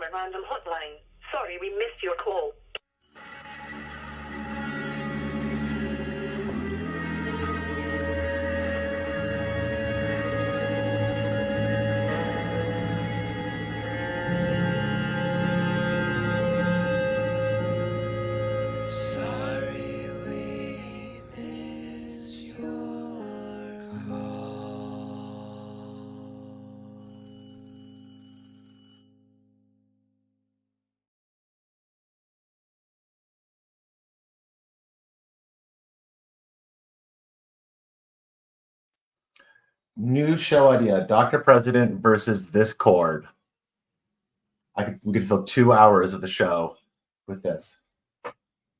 at random hotline. Sorry, we missed your call. Sorry we missed your call. New show idea: Dr. President versus this cord. We could fill 2 hours of the show with this,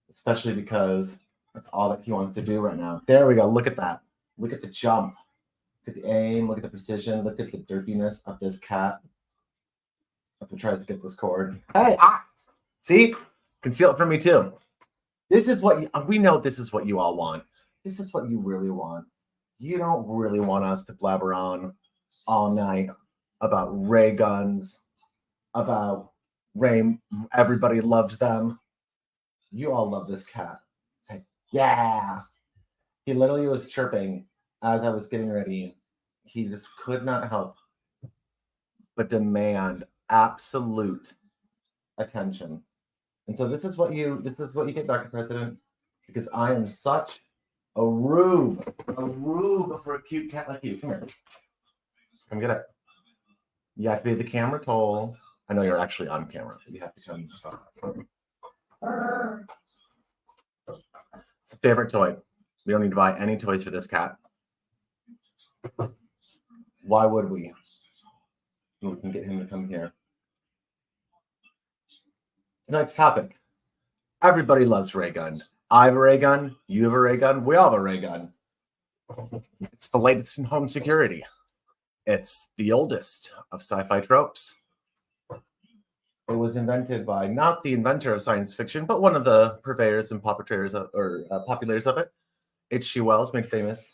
especially because that's all that he wants to do right now. There we go. Look at that. Look at the jump. Look at the aim. Look at the precision. Look at the derpiness of this cat. That's what tries to get this cord. Hey, see? Conceal it from me too. This is what we know. This is what you all want. This is what you really want. You don't really want us to blabber on all night about ray guns, about Ray. Everybody loves them. You all love this cat. Like, yeah. He literally was chirping as I was getting ready. He just could not help but demand absolute attention. And so this is what you get, Dr. President, because I am such a rube for a cute cat like you. Come here. Come get it. You have to be the camera toll. I know you're actually on camera, but you have to come. It's a favorite toy. We don't need to buy any toys for this cat. Why would we? We can get him to come here. Tonight's topic. Everybody loves Raygun. I have a Raygun. You have a Raygun. We all have a Raygun. It's the latest in home security. It's the oldest of sci-fi tropes. It was invented by not the inventor of science fiction, but one of the purveyors and populators of it. H.G. Wells made famous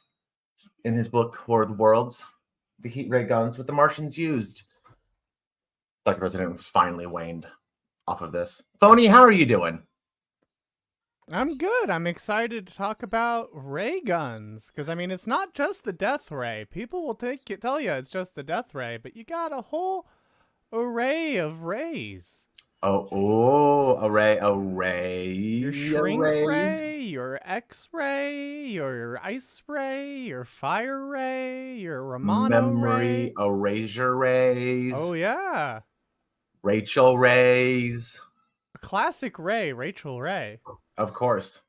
in his book War of the Worlds the heat ray guns what the Martians used. Dr. President was finally waned off of this. Phony, how are you doing? I'm good. I'm excited to talk about ray guns because I mean it's not just the death ray. People will tell you it's just the death ray, but you got a whole array of rays. Array. Your shrink ray, your X-ray, your ice ray, your fire ray, your Romano memory ray. erasure rays. Oh yeah. Rachel rays. Classic Ray, Rachel Ray. Of course.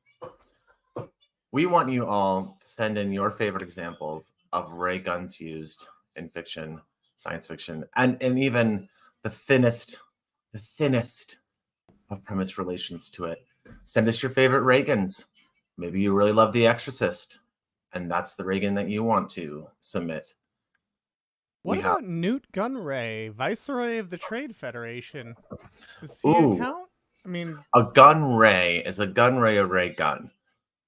We want you all to send in your favorite examples of ray guns used in fiction, science fiction, and even the thinnest of premise relations to it. Send us your favorite ray guns. Maybe you really love The Exorcist, and that's the ray gun that you want to submit. What about Newt Gunray, Viceroy of the Trade Federation? Does he count? I mean, a gun ray is a gun ray array gun.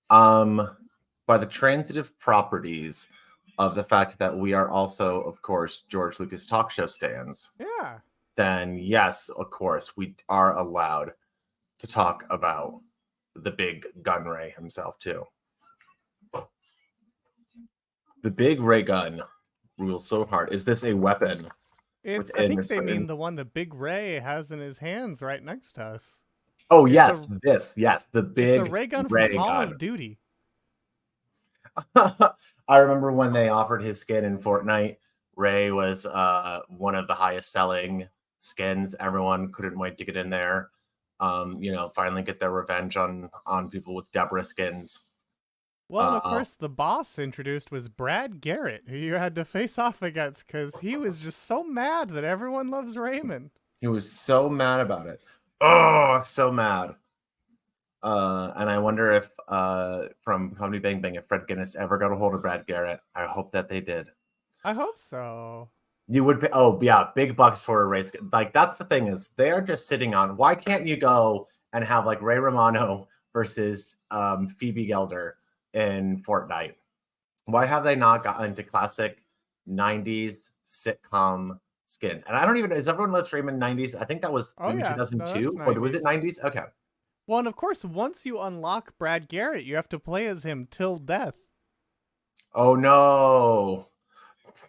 By the transitive properties of the fact that we are also, of course, George Lucas talk show stands. Yeah. Then yes, of course, we are allowed to talk about the big gun ray himself too. The big ray gun rules so hard. Is this a weapon? I think they mean the one that Big Ray has in his hands right next to us. Oh, yes, the big it's a ray gun from Call of Duty. I remember when they offered his skin in Fortnite. Ray was one of the highest selling skins. Everyone couldn't wait to get in there. Finally get their revenge on people with Deborah skins. Well, of course, the boss introduced was Brad Garrett, who you had to face off against because he was just so mad that everyone loves Raymond. He was so mad about it. Oh, so mad. And I wonder if from Comedy Bang Bang, if Fred Guinness ever got a hold of Brad Garrett. I hope that they did. I hope so. You would pay, oh yeah, big bucks for a race. Like that's the thing is they're just sitting on. Why can't you go and have like Ray Romano versus Phoebe Gelder in Fortnite? Why have they not gotten into classic 90s sitcom skins. And I don't even, is Everyone Loves Raymond 90s? I think that was Oh, maybe yeah. No, 2002. that's Or was 90s. it 90s? Okay. Well, and of course, once you unlock Brad Garrett, you have to play as him till death. Oh no.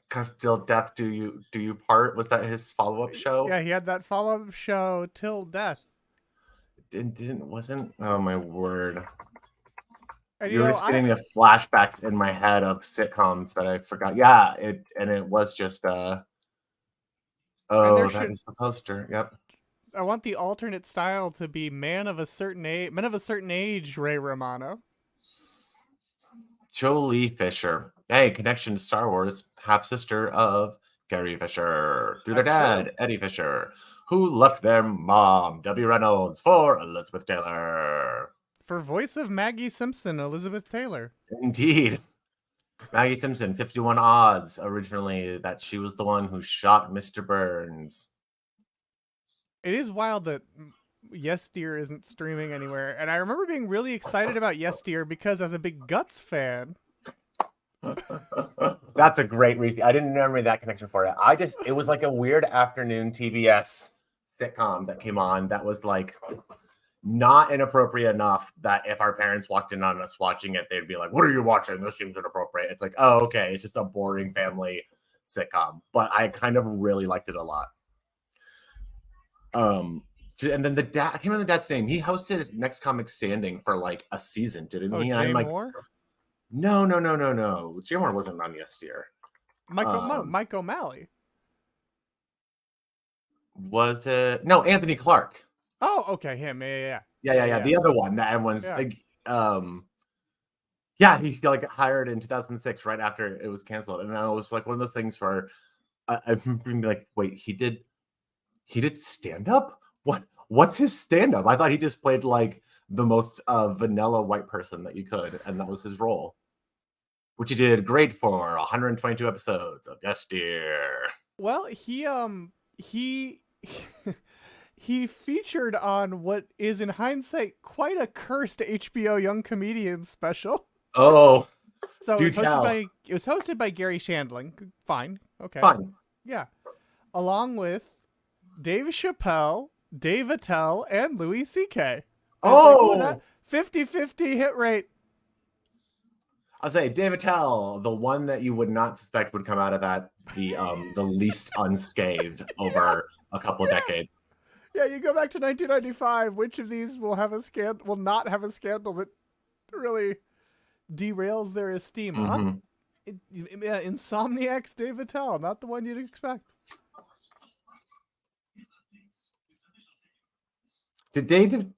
Cause Till Death Do You Part? Was that his follow-up show? Yeah, he had that follow-up show till death. Wasn't, oh my word. And You were just getting the flashbacks in my head of sitcoms that I forgot. Yeah, it was just that is the poster. Yep. I want the alternate style to be men of a certain age, Ray Romano. Jolie Fisher. Hey, connection to Star Wars, half sister of Carrie Fisher through their dad, Eddie Fisher, who left their mom, Debbie Reynolds, for Elizabeth Taylor. For voice of Maggie Simpson, Elizabeth Taylor. Indeed. Maggie Simpson, 51 odds originally that she was the one who shot Mr. Burns. It is wild that Yes Dear isn't streaming anywhere. And I remember being really excited about Yes Dear because I was a big Guts fan. That's a great reason. I didn't remember that connection for it. It was like a weird afternoon TBS sitcom that came on that was like not inappropriate enough that if our parents walked in on us watching it, they'd be like, "What are you watching? This seems inappropriate." It's like, oh, okay, it's just a boring family sitcom. But I kind of really liked it a lot. And then the dad, I can't remember the dad's name. He hosted Next Comic Standing for like a season, didn't he? Jay Moore? No. Jay Moore wasn't on Yes Dear. Mike O'Malley. Was it? No, Anthony Clark. Oh, okay, him. Yeah. The other one that everyone's like, he like hired in 2006 right after it was canceled, and I was like one of those things where I'm being like, wait, he did stand up? What's his stand up? I thought he just played like the most vanilla white person that you could, and that was his role, which he did great for 122 episodes of Yes Dear. Well, he featured on what is, in hindsight, quite a cursed HBO Young Comedians special. Oh, so it was hosted by Gary Shandling. Fine, okay, fine, yeah, along with Dave Chappelle, Dave Attell, and Louis C.K. Oh, 50-50 hit rate. I'll say Dave Attell, the one that you would not suspect would come out of that, the least unscathed over a couple of decades. Yeah, you go back to 1995. Which of these will not have a scandal that really derails their esteem? Mm-hmm. Insomniac's Dave Attell, not the one you'd expect. Did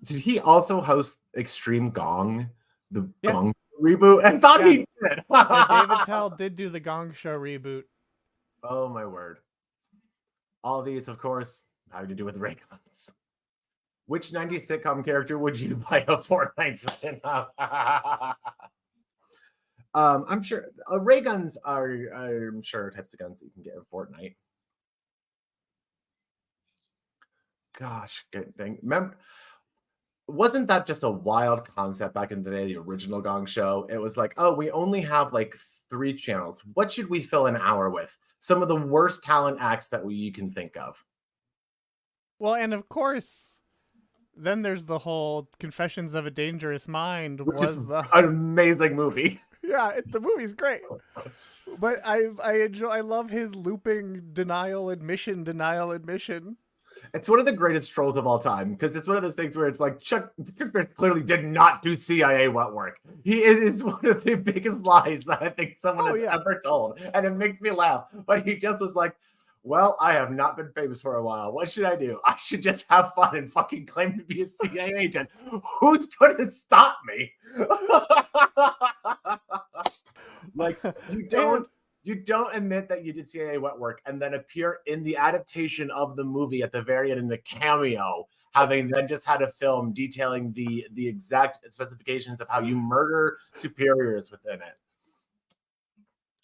he also host Extreme Gong, the Gong reboot? I thought he did. Dave Attell did do the Gong Show reboot. Oh my word! All these, of course, having to do with Rayguns. Which 90s sitcom character would you buy a Fortnite skin of? I'm sure Rayguns are, I'm sure, types of guns that you can get in Fortnite. Gosh, good thing. Remember, wasn't that just a wild concept back in the day, the original Gong Show? It was like, oh, we only have like 3 channels. What should we fill an hour with? Some of the worst talent acts that you can think of. Well, and of course, then there's the whole Confessions of a Dangerous Mind, which is an amazing movie. Yeah, the movie's great. But I love his looping denial admission. It's one of the greatest trolls of all time, because it's one of those things where it's like Chuck clearly did not do CIA wet work. It's one of the biggest lies that I think someone has ever told, and it makes me laugh. But he just was like, well, I have not been famous for a while. What should I do? I should just have fun and fucking claim to be a CIA agent. Who's going to stop me? Like, you don't admit that you did CIA wet work and then appear in the adaptation of the movie at the very end in the cameo, having then just had a film detailing the exact specifications of how you murder superiors within it.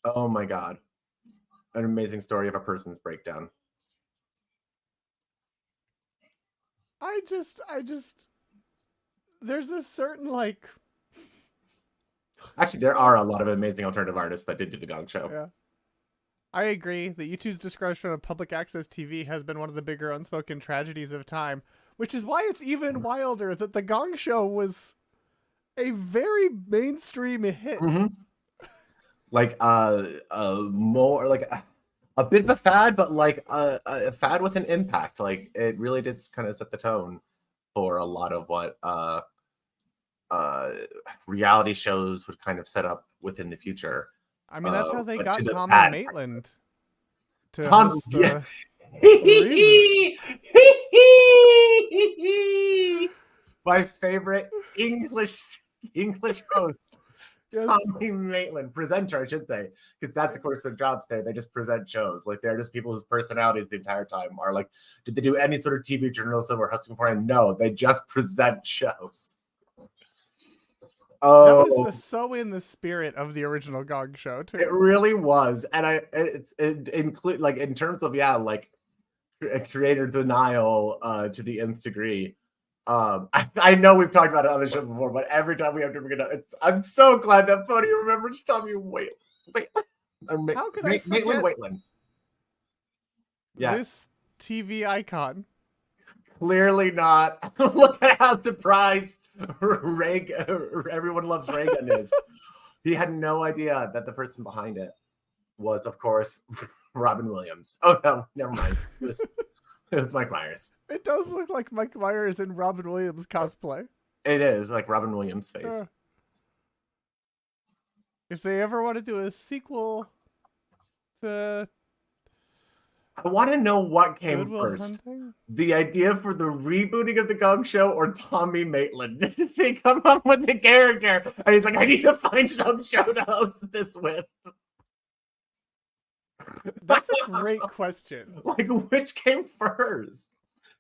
Oh my God. An amazing story of a person's breakdown. I just there's a certain like. Actually, there are a lot of amazing alternative artists that did do the Gong Show. Yeah. I agree that YouTube's destruction of public access TV has been one of the bigger unspoken tragedies of time, which is why it's even wilder that The Gong Show was a very mainstream hit. Mm-hmm. Like more like a bit of a fad, but like a fad with an impact. Like it really did kind of set the tone for a lot of what reality shows would kind of set up within the future. I mean, that's how they but got to the Tommy bad. Maitland to Tom, host yeah. the reboot. My favorite English host. Yes. Tommy Maitland, presenter, I should say, because that's of course their jobs there. They just present shows. Like they're just people whose personalities the entire time are like, did they do any sort of TV journalism or hosting beforehand? No, they just present shows. That Oh, was so in the spirit of the original Gong Show too. it really was, and it include like in terms of like creator denial to the nth degree. I know we've talked about it on the show before, but every time we have to bring it up, I'm so glad that Funny remembers Tommy Maitland. How could I forget Maitland. Yeah, this TV icon? clearly not. Look at how surprised everyone loves Raygun is. He had no idea that the person behind it was, of course, Robin Williams. Oh no, never mind. It was Mike Myers. It does look like Mike Myers in Robin Williams cosplay. It is like Robin Williams' face. If they ever want to do a sequel to I want to know what came Good Will first. Hunting? The idea for the rebooting of the Gong Show or Tommy Maitland? Did they come up with the character? And he's like, I need to find some show to host this with. That's a great question. Like, which came first?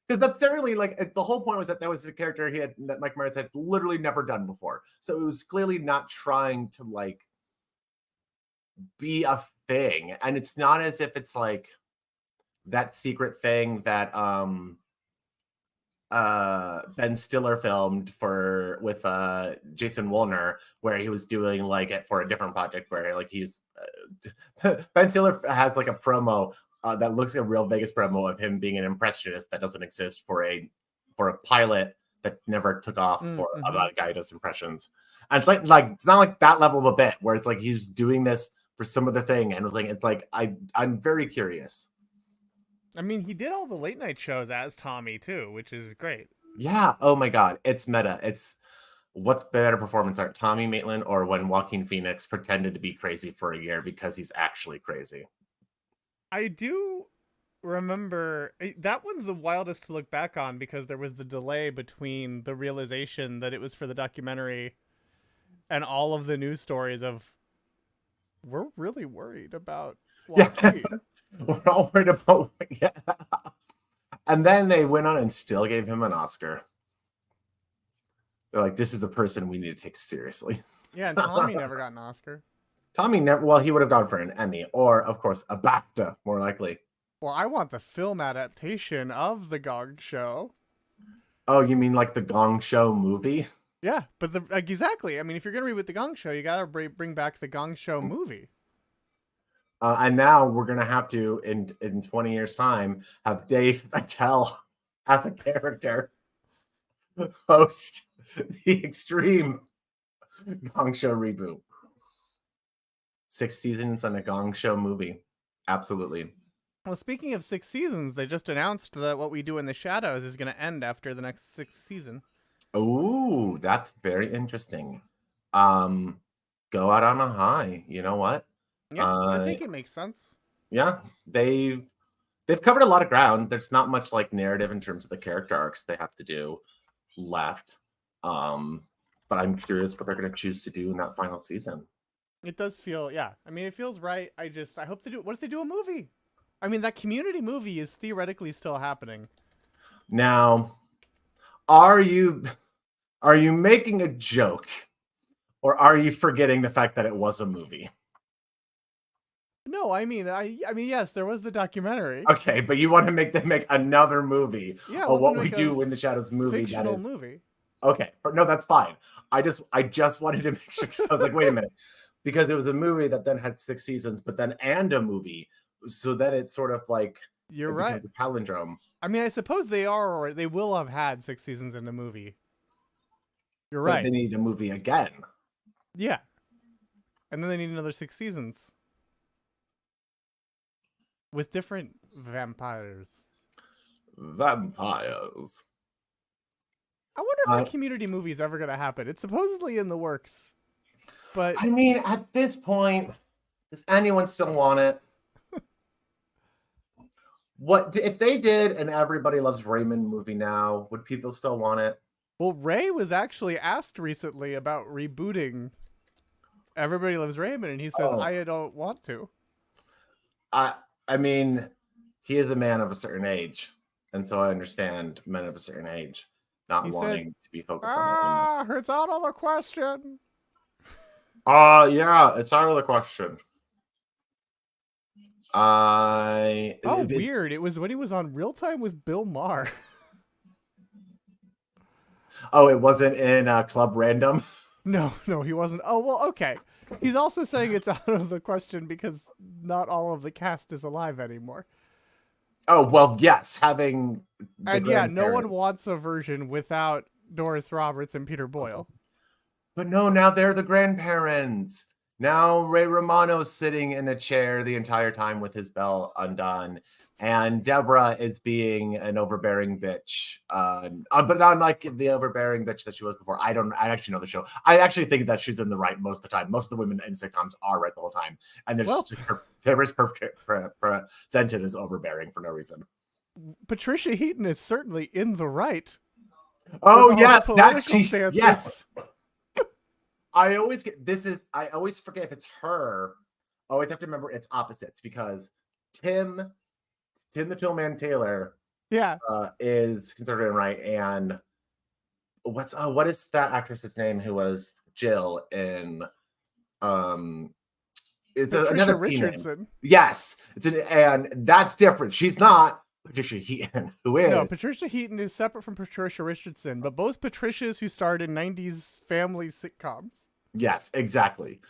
Because that's certainly like the whole point was that was a character that Mike Myers had literally never done before. So it was clearly not trying to like be a thing. And it's not as if it's like that secret thing that Ben Stiller filmed with Jason Wolner, where he was doing like it for a different project where like he's Ben Stiller has like a promo that looks like a real Vegas promo of him being an impressionist that doesn't exist for a pilot that never took off about a guy who does impressions. And it's like it's not like that level of a bit where it's like he's doing this for some other thing, and it's like I'm very curious. I mean, he did all the late night shows as Tommy too, which is great. Yeah. Oh my God. It's meta. It's what's better performance art, Tommy Maitland or when Joaquin Phoenix pretended to be crazy for a year because he's actually crazy. I do remember that one's the wildest to look back on because there was the delay between the realization that it was for the documentary and all of the news stories of we're really worried about Joaquin. Yeah. We're all worried about And then they went on and still gave him an Oscar. They're like, this is a person we need to take seriously. Yeah, and Tommy never got an Oscar. Tommy never, well, he would have gone for an Emmy or, of course, a BAFTA, more likely. Well, I want the film adaptation of The Gong Show. Oh, you mean like the Gong Show movie? Yeah, but exactly. I mean, if you're going to reboot The Gong Show, you got to bring back The Gong Show movie. And now we're going to have to, in 20 years' time, have Dave Attell as a character host the extreme Gong Show reboot. 6 seasons and a Gong Show movie. Absolutely. Well, speaking of 6 seasons, they just announced that What We Do in the Shadows is going to end after the next 6th season. Oh, that's very interesting. Go out on a high. You know what? Yeah, I think it makes sense. Yeah, they've covered a lot of ground. There's not much like narrative in terms of the character arcs they have to do left. But I'm curious what they're going to choose to do in that final season. It does feel, yeah. I mean, it feels right. I hope they do. What if they do a movie? I mean, that Community movie is theoretically still happening. Now, are you making a joke, or are you forgetting the fact that it was a movie? No, I mean, yes, there was the documentary. Okay, but you want to make them make another movie? Yeah, or What We Do in the Shadows movie? Fictional movie. Okay, no, that's fine. I just wanted to make sure because I was like, wait a minute, because it was a movie that then had 6 seasons, but then and a movie So then it's sort of like You're it right. becomes a palindrome. I mean, I suppose they are, or they will have had 6 seasons in the movie. You're But right. they need a movie again. Yeah. And then they need another 6 seasons. With different vampires. Vampires. I wonder if a Community movie is ever going to happen. It's supposedly in the works. But I mean, at this point, does anyone still want it? What if they did an Everybody Loves Raymond movie now? Would people still want it? well, Ray was actually asked recently about rebooting Everybody Loves Raymond, and he says, Oh. I don't want to. I mean, he is a man of a certain age, and so I understand men of a certain age not He wanting said, to be focused on it. it's out of the question. Yeah, it's out of the question. Weird. It was when he was on Real Time with Bill Maher. Oh, it wasn't in Club Random? No, he wasn't. Oh, well, okay. He's also saying it's out of the question because not all of the cast is alive anymore. Oh, well, yes, having And yeah, no one wants a version without Doris Roberts and Peter Boyle. But no, now they're the grandparents. Now Ray Romano's sitting in the chair the entire time with his belt undone. And Deborah is being an overbearing bitch. But not like the overbearing bitch that she was before. I actually know the show. I actually think that she's in the right most of the time. Most of the women in sitcoms are right the whole time. And Deborah's presented as overbearing for no reason. Patricia Heaton is certainly in the right. Oh, yes, that's she. Stances. Yes. I always forget if it's her. I always have to remember it's opposites because Tim the Toolman Taylor, is conservative and right, and what is that actress's name who was Jill in it's another Richardson. name. Yes, and that's different. She's not Patricia Heaton, who is. No, Patricia Heaton is separate from Patricia Richardson, but both Patricias who starred in 90s family sitcoms. Yes, exactly.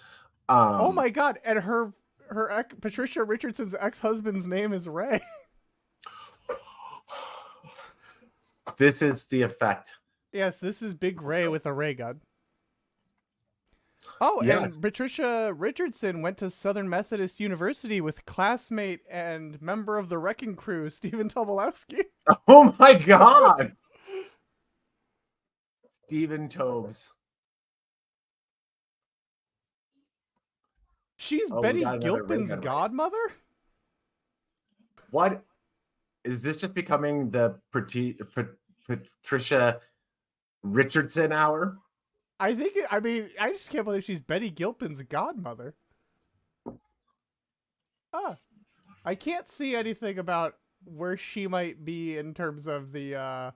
Oh my God, and her Patricia Richardson's ex-husband's name is Ray. This is the effect. Yes, this is Big Ray with a ray gun. Oh, yes. And Patricia Richardson went to Southern Methodist University with classmate and member of the Wrecking Crew, Stephen Tobolowsky. Oh my God. Stephen Tobes. She's Betty Gilpin's godmother? What? Is this just becoming the Patricia Richardson hour? I just can't believe she's Betty Gilpin's godmother. I can't see anything about where she might be in terms of the,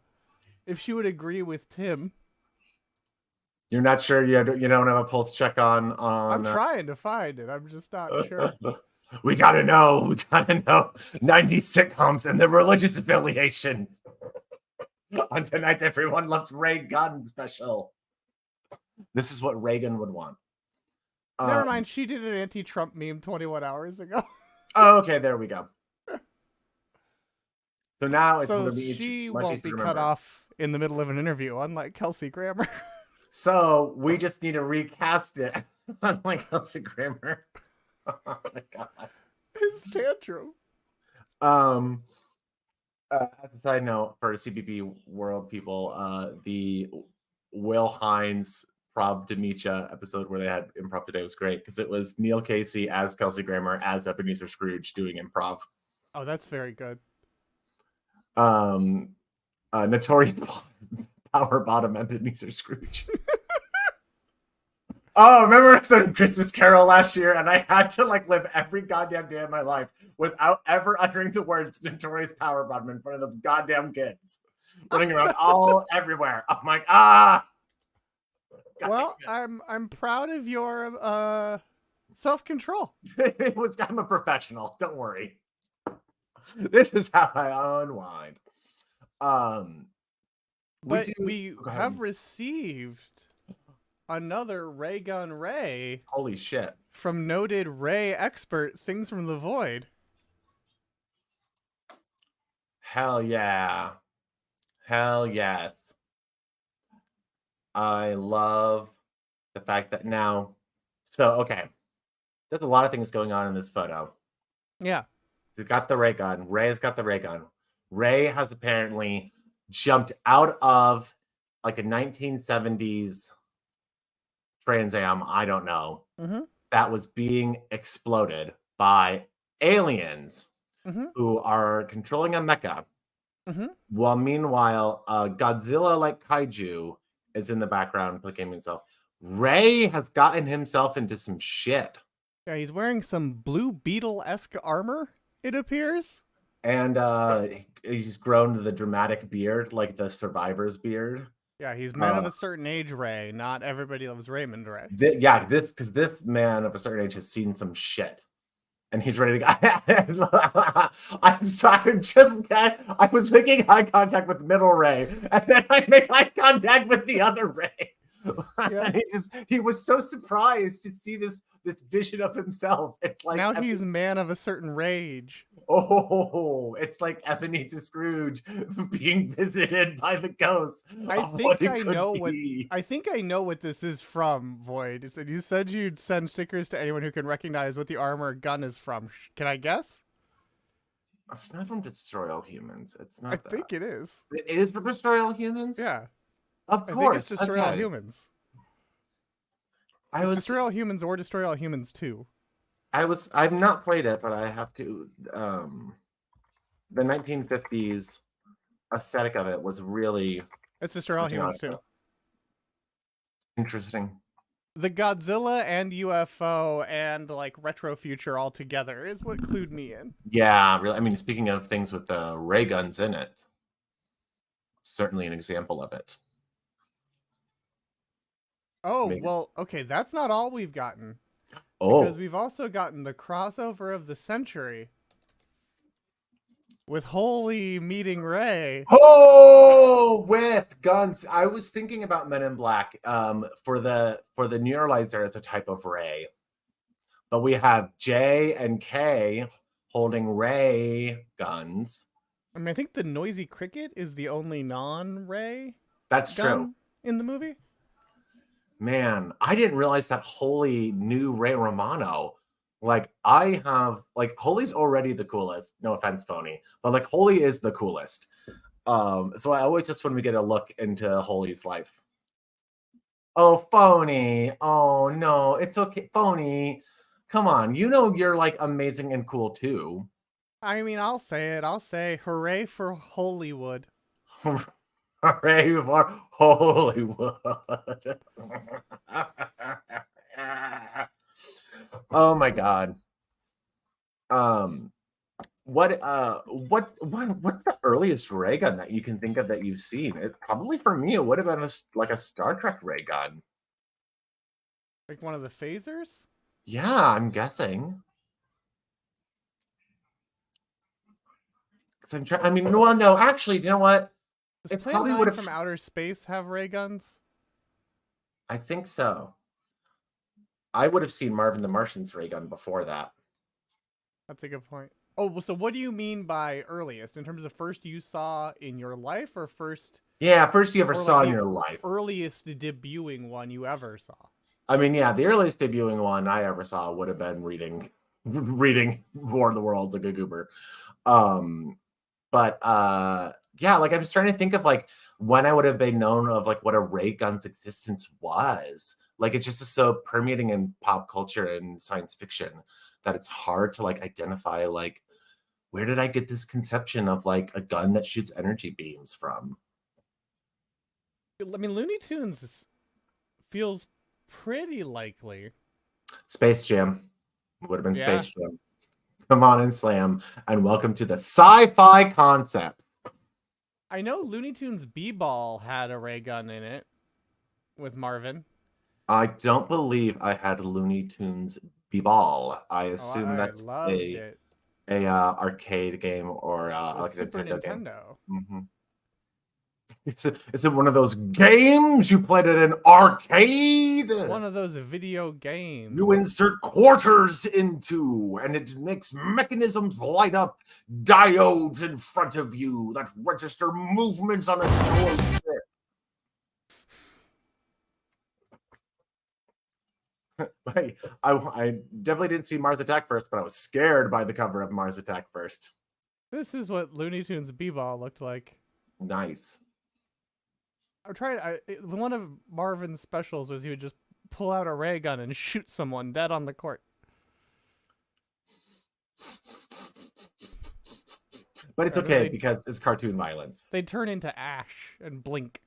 if she would agree with Tim. You're not sure? You don't have a pulse check on I'm trying to find it. I'm just not sure. We gotta know. 90 sitcoms and the religious affiliation. On tonight's Everyone Loves Raygun special. This is what Raygun would want. Never mind. She did an anti-Trump meme 21 hours ago. Oh, okay. There we go. So now it's going to be she won't be cut off in the middle of an interview, unlike Kelsey Grammer. So we just need to recast it, unlike Kelsey Grammer. Oh my God. His tantrum. As a side note, for CBP World people, the Will Hines Prob Demetia episode where they had improv today was great because it was Neil Casey as Kelsey Grammer as Ebenezer Scrooge doing improv. Oh, that's very good. Notorious Power Bottom Ebenezer Scrooge. Oh, remember I started Christmas Carol last year and I had to live every goddamn day of my life without ever uttering the words Notorious Power Bottom in front of those goddamn kids running around everywhere. I'm like, God, well, I'm proud of your self-control. I'm a professional. Don't worry. This is how I unwind. But we have received another Raygun Ray. Holy shit. From noted Ray expert Things from the Void. Hell yeah. Hell yes. I love the fact that now. So, okay. There's a lot of things going on in this photo. Yeah. He's got the ray gun. Ray has got the ray gun. Ray has apparently jumped out of like a 1970s Trans Am, I don't know, Mm-hmm. that was being exploded by aliens Mm-hmm. who are controlling a mecha. Mm-hmm. While meanwhile, Godzilla-like kaiju is in the background clicking himself. Ray has gotten himself into some shit. Yeah, he's wearing some Blue Beetle-esque armor, it appears. And he's grown the dramatic beard, like the survivor's beard. Yeah, he's men of a certain age, Ray. Not everybody loves Raymond Ray. Because this man of a certain age has seen some shit. And he's ready to go. I'm sorry, I was making eye contact with middle Ray, and then I made eye contact with the other Ray. Yeah. And he was so surprised to see this vision of himself. It's like now he's man of a certain rage. Oh, it's like Ebenezer Scrooge being visited by the ghost. I think I know what this is from, Void. It said you said you'd send stickers to anyone who can recognize what the armor gun is from. Can I guess? It's not from Destroy All Humans. It's not. I think it is. It is from Destroy All Humans. Yeah, of I course. think it's Destroy All Humans. It's Destroy All Humans or Destroy All Humans 2. I've not played it, but I have to. The 1950s aesthetic of it was really. It's Destroy All Humans 2. Interesting. The Godzilla and UFO and like retro future all together is what clued me in. Yeah, really. I mean, speaking of things with the ray guns in it, certainly an example of it. Oh, well, okay, that's not all we've gotten. Oh. Because we've also gotten the crossover of the century with Holy meeting Ray. Oh, with guns. I was thinking about Men in Black. For the neuralizer, it's a type of ray. But we have J and K holding ray guns. I mean, I think the noisy cricket is the only non-ray. That's true in the movie. Man, I didn't realize that Holy knew Ray Romano. Like, I have, like, Holy's already the coolest. No offense, Phony. But, like, Holy is the coolest. So I always just want to get a look into Holy's life. Oh, Phony. Oh, no. It's okay. Phony. Come on. You know you're, like, amazing and cool, too. I mean, I'll say it. I'll say hooray for Hollywood. Hooray for Hollywood. Oh my god. What's the earliest ray gun that you can think of that you've seen? It probably for me it would have been a Star Trek ray gun. Like one of the phasers? Yeah, I'm guessing. I mean, well, no, actually, you know what? Does Plan 9 from Outer Space have ray guns? I think so. I would have seen Marvin the Martian's ray gun before that. That's a good point. Oh, so what do you mean by earliest? In terms of first you saw in your life or first? Yeah, first you ever saw in your life. Earliest debuting one you ever saw. I mean, yeah, the earliest debuting one I ever saw would have been reading War of the Worlds, like a goober. But yeah, like I'm just trying to think of like when I would have been known of like what a ray gun's existence was. Like it's just so permeating in pop culture and science fiction that it's hard to like identify like where did I get this conception of like a gun that shoots energy beams from? I mean, Looney Tunes feels pretty likely. Space Jam. Would have been Space Jam. Come on and slam. And welcome to the sci-fi concepts. I know Looney Tunes B-Ball had a ray gun in it with Marvin. I don't believe I had Looney Tunes B-Ball. I assume that's a arcade game or like a Super Nintendo game. Mm-hmm. Is it one of those games you played at an arcade? One of those video games. You insert quarters into, and it makes mechanisms light up diodes in front of you that register movements on a joystick. I definitely didn't see Mars Attack First, but I was scared by the cover of Mars Attack First. This is what Looney Tunes B-Ball looked like. Nice. One of Marvin's specials was he would just pull out a ray gun and shoot someone dead on the court. But it's okay because it's cartoon violence. They turn into ash and blink.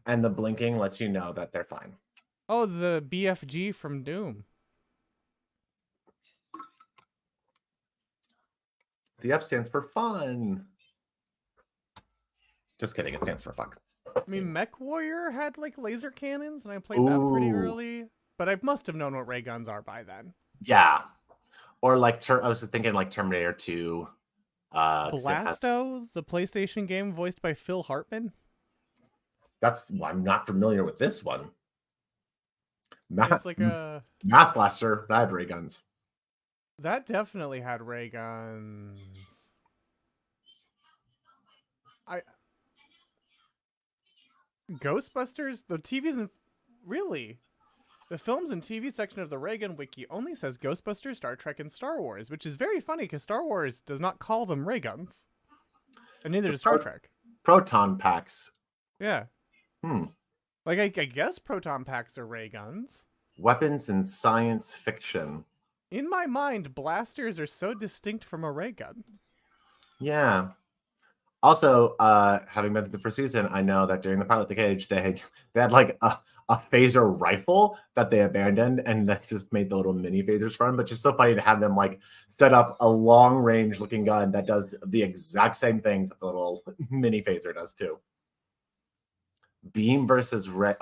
And the blinking lets you know that they're fine. Oh, the BFG from Doom. The F stands for fun. Just kidding, it stands for fuck. I mean, Mech Warrior had like laser cannons, and I played that pretty early. But I must have known what ray guns are by then. Yeah, or like I was thinking like Terminator 2. Blasto, the PlayStation game voiced by Phil Hartman. I'm not familiar with this one. It's like a Math Blaster. That had ray guns. That definitely had ray guns. Ghostbusters, the TVs and really, the films and TV section of the Raygun wiki only says Ghostbusters, Star Trek, and Star Wars, which is very funny because Star Wars does not call them ray guns, and neither does Star Trek. Proton packs. Yeah. Like I guess proton packs are ray guns. Weapons in science fiction. In my mind, blasters are so distinct from a ray gun. Yeah. Also, having been through the first season, I know that during the pilot the cage, they had like a phaser rifle that they abandoned and that just made the little mini phasers from. But just so funny to have them like set up a long range looking gun that does the exact same things that the little mini phaser does too. Beam versus Ray.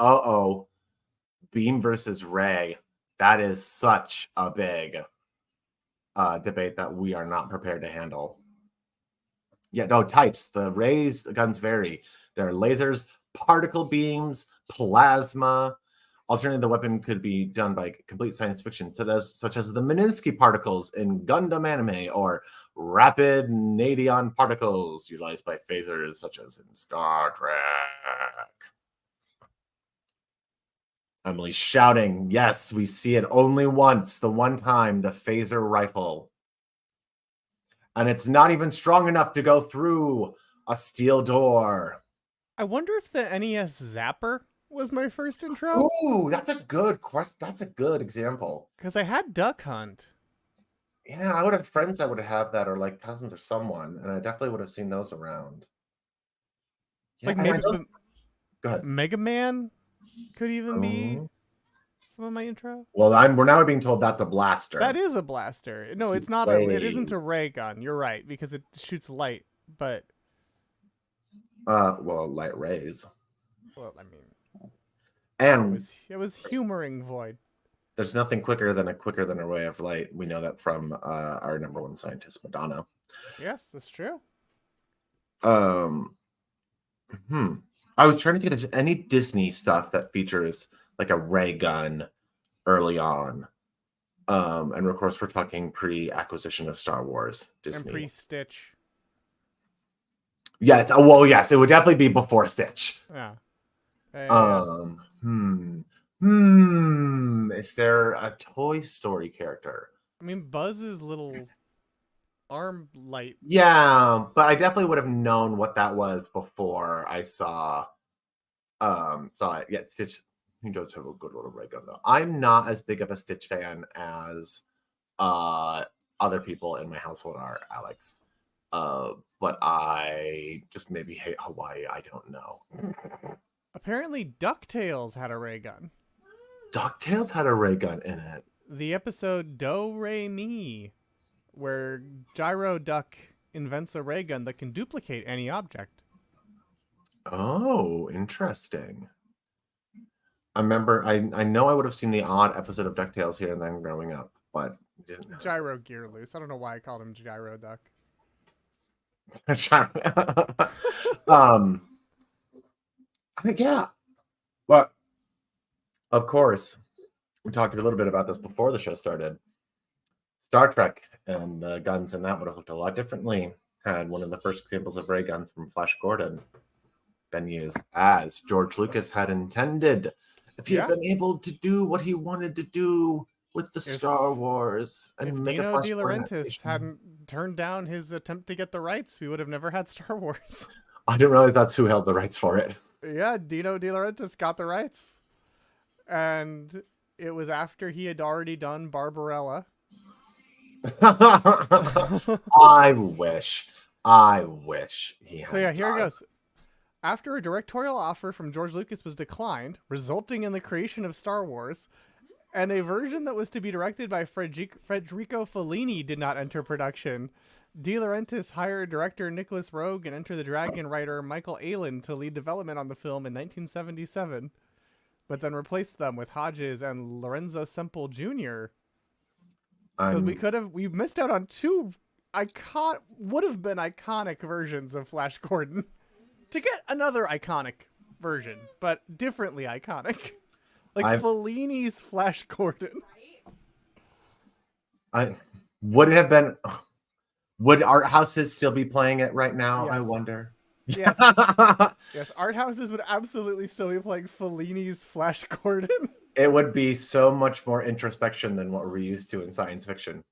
Beam versus Ray. That is such a big debate that we are not prepared to handle. Yeah, no, types. The Ray's guns vary. There are lasers, particle beams, plasma. Alternatively, the weapon could be done by complete science fiction, such as the Minsky particles in Gundam anime or rapid nadion particles utilized by phasers, such as in Star Trek. Emily's shouting, yes, we see it only once, the one time, the phaser rifle. And it's not even strong enough to go through a steel door. I wonder if the NES Zapper was my first intro. Ooh, that's a good question. That's a good example. Because I had Duck Hunt. Yeah, I would have friends that would have that, or like cousins or someone, and I definitely would have seen those around. Yeah, Like maybe go ahead. Mega Man could even be some of my intro. Well, we're now being told that's a blaster. That is a blaster. No, it's not. It isn't a ray gun. You're right, because it shoots light. But well, light rays. Well, I mean, and it was humoring Void. There's nothing quicker than a ray of light. We know that from our number one scientist, Madonna. Yes, that's true. I was trying to think if there's any Disney stuff that features like a ray gun early on. And of course, we're talking pre-acquisition of Star Wars, Disney. And pre-Stitch. Yes. Well, yes, it would definitely be before Stitch. Yeah. Is there a Toy Story character? I mean, Buzz's little arm light. Yeah, but I definitely would have known what that was before I saw it. Yeah, Stitch. He does have a good little ray gun though. I'm not as big of a Stitch fan as other people in my household are, Alex. But I just maybe hate Hawaii. I don't know. Apparently, DuckTales had a ray gun. DuckTales had a ray gun in it. The episode Do Re Mi, where Gyro Duck invents a ray gun that can duplicate any object. Oh, interesting. I remember, I know I would have seen the odd episode of DuckTales here and then growing up, but didn't know. Gyro Gear Loose. I don't know why I called him Gyro Duck. Yeah. But of course, we talked a little bit about this before the show started. Star Trek and the guns in that would have looked a lot differently had one of the first examples of ray guns from Flash Gordon been used as George Lucas had intended. If he had been able to do what he wanted to do with the Star Wars and If make a Dino Flash De Gordon Laurentiis adaptation. hadn't turned down his attempt to get the rights, we would have never had Star Wars. I didn't realize that's who held the rights for it. Yeah, Dino De Laurentiis got the rights. And it was after he had already done Barbarella. I wish he had. So yeah, here it done. goes. After a directorial offer from George Lucas was declined, resulting in the creation of Star Wars, and a version that was to be directed by Federico Fellini did not enter production, De Laurentiis hired director Nicholas Roeg and Enter the Dragon writer Michael Aylen to lead development on the film in 1977, but then replaced them with Hodges and Lorenzo Semple Jr. So we missed out on two would have been iconic versions of Flash Gordon. To get another iconic version, but differently iconic. Like Fellini's Flash Gordon. Would it have been? Would art houses still be playing it right now? Yes. I wonder. Yes. Yes, art houses would absolutely still be playing Fellini's Flash Gordon. It would be so much more introspection than what we're used to in science fiction.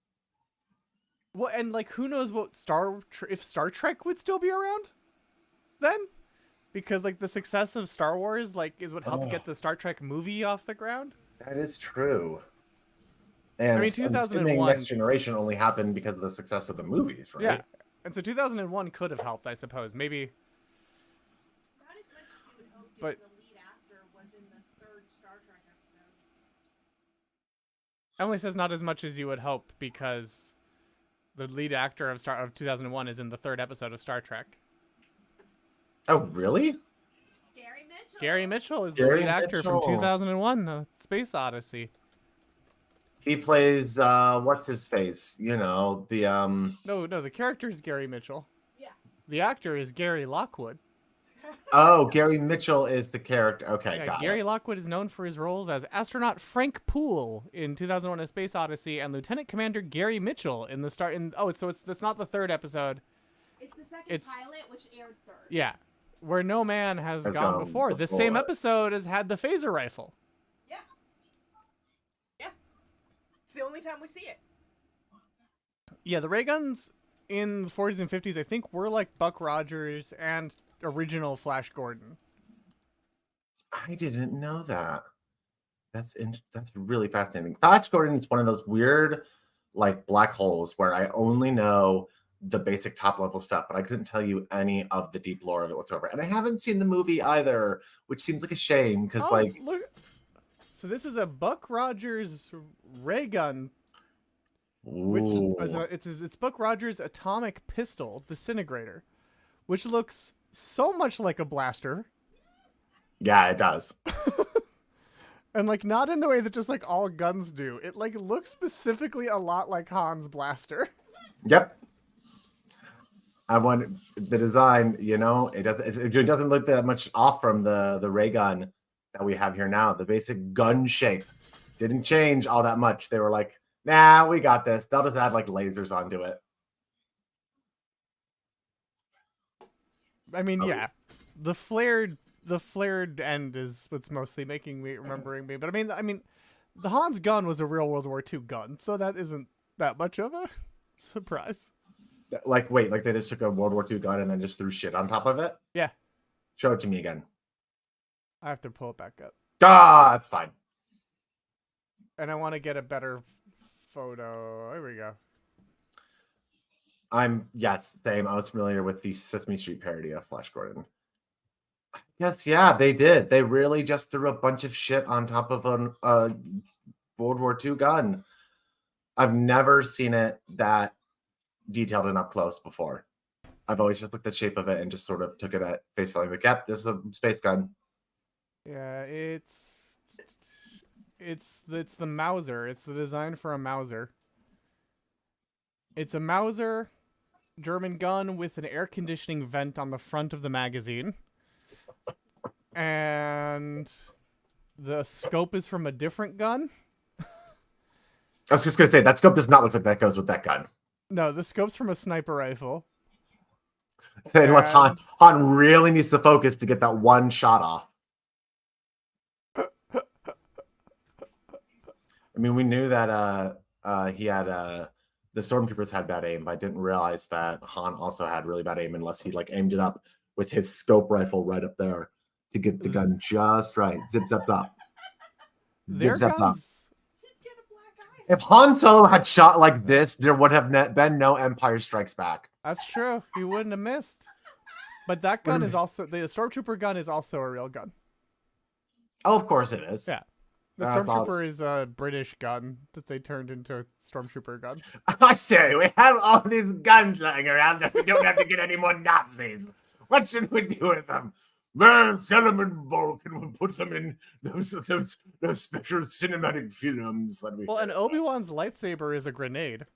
Well, and like, who knows what if Star Trek would still be around then? Because like the success of Star Wars like is what helped get the Star Trek movie off the ground. That is true. And I mean, 2001 Next Generation only happened because of the success of the movies, right? Yeah, and so 2001 could have helped, I suppose. Maybe. Not as much as you would hope, But- the lead actor was in the third Star Trek episode. Emily says not as much as you would hope because the lead actor of 2001 is in the third episode of Star Trek. Oh, really? Gary Mitchell. Gary Mitchell is the Gary lead actor from Mitchell. 2001, The Space Odyssey. He plays what's his face? You know, the No, the character is Gary Mitchell. Yeah. The actor is Gary Lockwood. Oh, Gary Mitchell is the character. Okay, Yeah, got Gary it. Lockwood is known for his roles as astronaut Frank Poole in 2001: A Space Odyssey and Lieutenant Commander Gary Mitchell in the start. It's not the third episode. It's the second It's- pilot, which aired third. Yeah, where no man has gone before. The same before. episode has had the phaser rifle. Yeah. Yeah. It's the only time we see it. Yeah, the ray guns in the 40s and 50s, I think, were like Buck Rogers and original Flash Gordon. I didn't know that. That's really fascinating. Flash Gordon is one of those weird, like, black holes where I only know the basic top level stuff, but I couldn't tell you any of the deep lore of it whatsoever. And I haven't seen the movie either, which seems like a shame because, Look. So this is a Buck Rogers ray gun, which is it's Buck Rogers' atomic pistol disintegrator, which looks so much like a blaster. yeah, it does. And like not in the way that just like all guns do. It like looks specifically a lot like Han's blaster. Yep. I want the design, you know, it doesn't look that much off from the ray gun that we have here now. The basic gun shape didn't change all that much. They were like, nah, we got this. They'll just add like lasers onto it. I mean, yeah. The flared end is what's mostly making me remembering me. But I mean the Han's gun was a real World War II gun, so that isn't that much of a surprise. Like, wait, like they just took a World War II gun and then just threw shit on top of it? Yeah. Show it to me again. I have to pull it back up. Ah, that's fine. And I want to get a better photo. There we go. Yes, same. I was familiar with the Sesame Street parody of Flash Gordon. Yes, yeah, they did. They really just threw a bunch of shit on top of a World War II gun. I've never seen it that detailed and up close before. I've always just looked at the shape of it and just sort of took it at face value. Like, yep, this is a space gun. Yeah, it's the Mauser. It's the design for a Mauser. It's a Mauser German gun with an air conditioning vent on the front of the magazine. and the scope is from a different gun. I was just gonna say that scope does not look like that goes with that gun. No, the scope's from a sniper rifle. Say what And- Han really needs to focus to get that one shot off. I mean, we knew that he had the stormtroopers had bad aim, but I didn't realize that Han also had really bad aim unless he like aimed it up with his scope rifle right up there to get the gun just right. Zip zap zap. Their Zip zap zap. guns. Get a black eye. If Han Solo had shot like this, there would have been no Empire Strikes Back. That's true. He wouldn't have missed. But that gun is also the stormtrooper gun is also a real gun. Oh, of course it is. Yeah. The That's stormtrooper is a British gun that they turned into a stormtrooper gun. I say, we have all these guns lying around that we don't have to get any more Nazis. What should we do with them? Well, sell them in bulk and we'll put them in those special cinematic films that we Well, and Obi-Wan's lightsaber is a grenade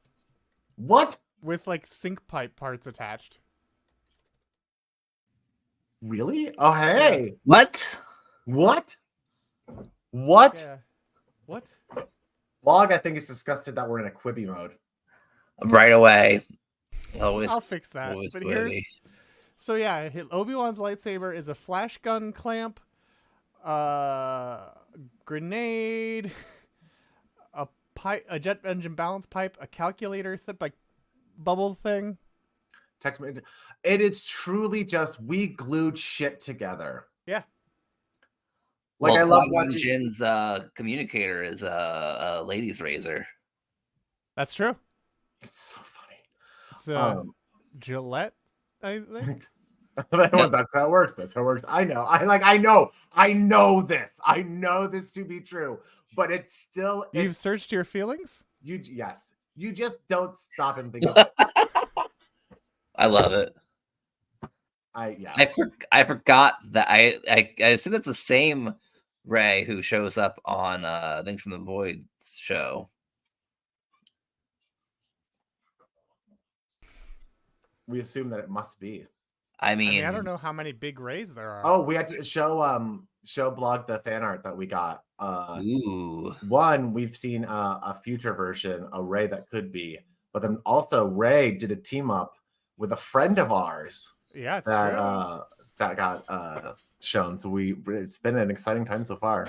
What? with like sink pipe parts attached. Really? Oh, hey. What? What? What? Yeah. What? Log, I think, is disgusted that we're in a Quibi mode. Right away. Always. I'll fix that. always But here's Quibi. so yeah, Obi-Wan's lightsaber is a flash gun clamp, grenade, a pipe, a jet engine balance pipe, a calculator, like bubble thing. Text me. It is truly just we glued shit together. Yeah. Like Well, I love Qui-Gon watching. Jinn's communicator is a lady's razor. That's true. It's so funny. It's Gillette, I think. That's how it works. That's how it works. I know. I know this. I know this to be true. But it's still. You've searched your feelings? Yes. You just don't stop and think about it. I love it. Yeah. I forgot that I assume that's the same Ray who shows up on Things from the Void show. We assume that it must be. I I mean, mean, I don't know how many big rays there are. Oh, we had to show blog the fan art that we got. ooh. One, we've seen a future version, a Ray that could be, but then also Ray did a team up with a friend of ours Yeah, it's that true. that got shown. So it's been an exciting time so far.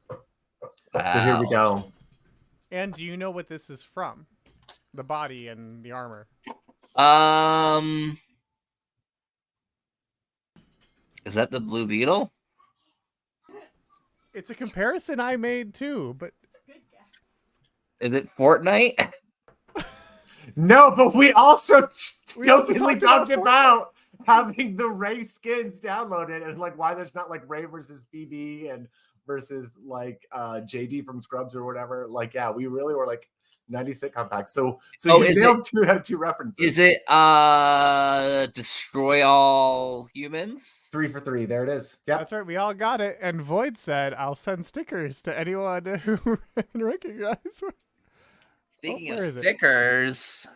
So here we Wow. go. And do you know what this is from? The body and the armor. Is that the Blue Beetle? It's a comparison I made too, but It's a good guess. Is it Fortnite? No, but we also We also jokingly talked talked about about having the Ray skins downloaded and like why there's not like Ray versus BB and versus like JD from Scrubs or whatever. Like, yeah, we really were like 90s sitcom packs. So Oh, you is nailed two references. Is it Destroy All Humans? 3 for 3? There it is. Yep. that's right. We all got it. And Void said, "I'll send stickers to anyone who can recognize." Speaking where of is it? stickers,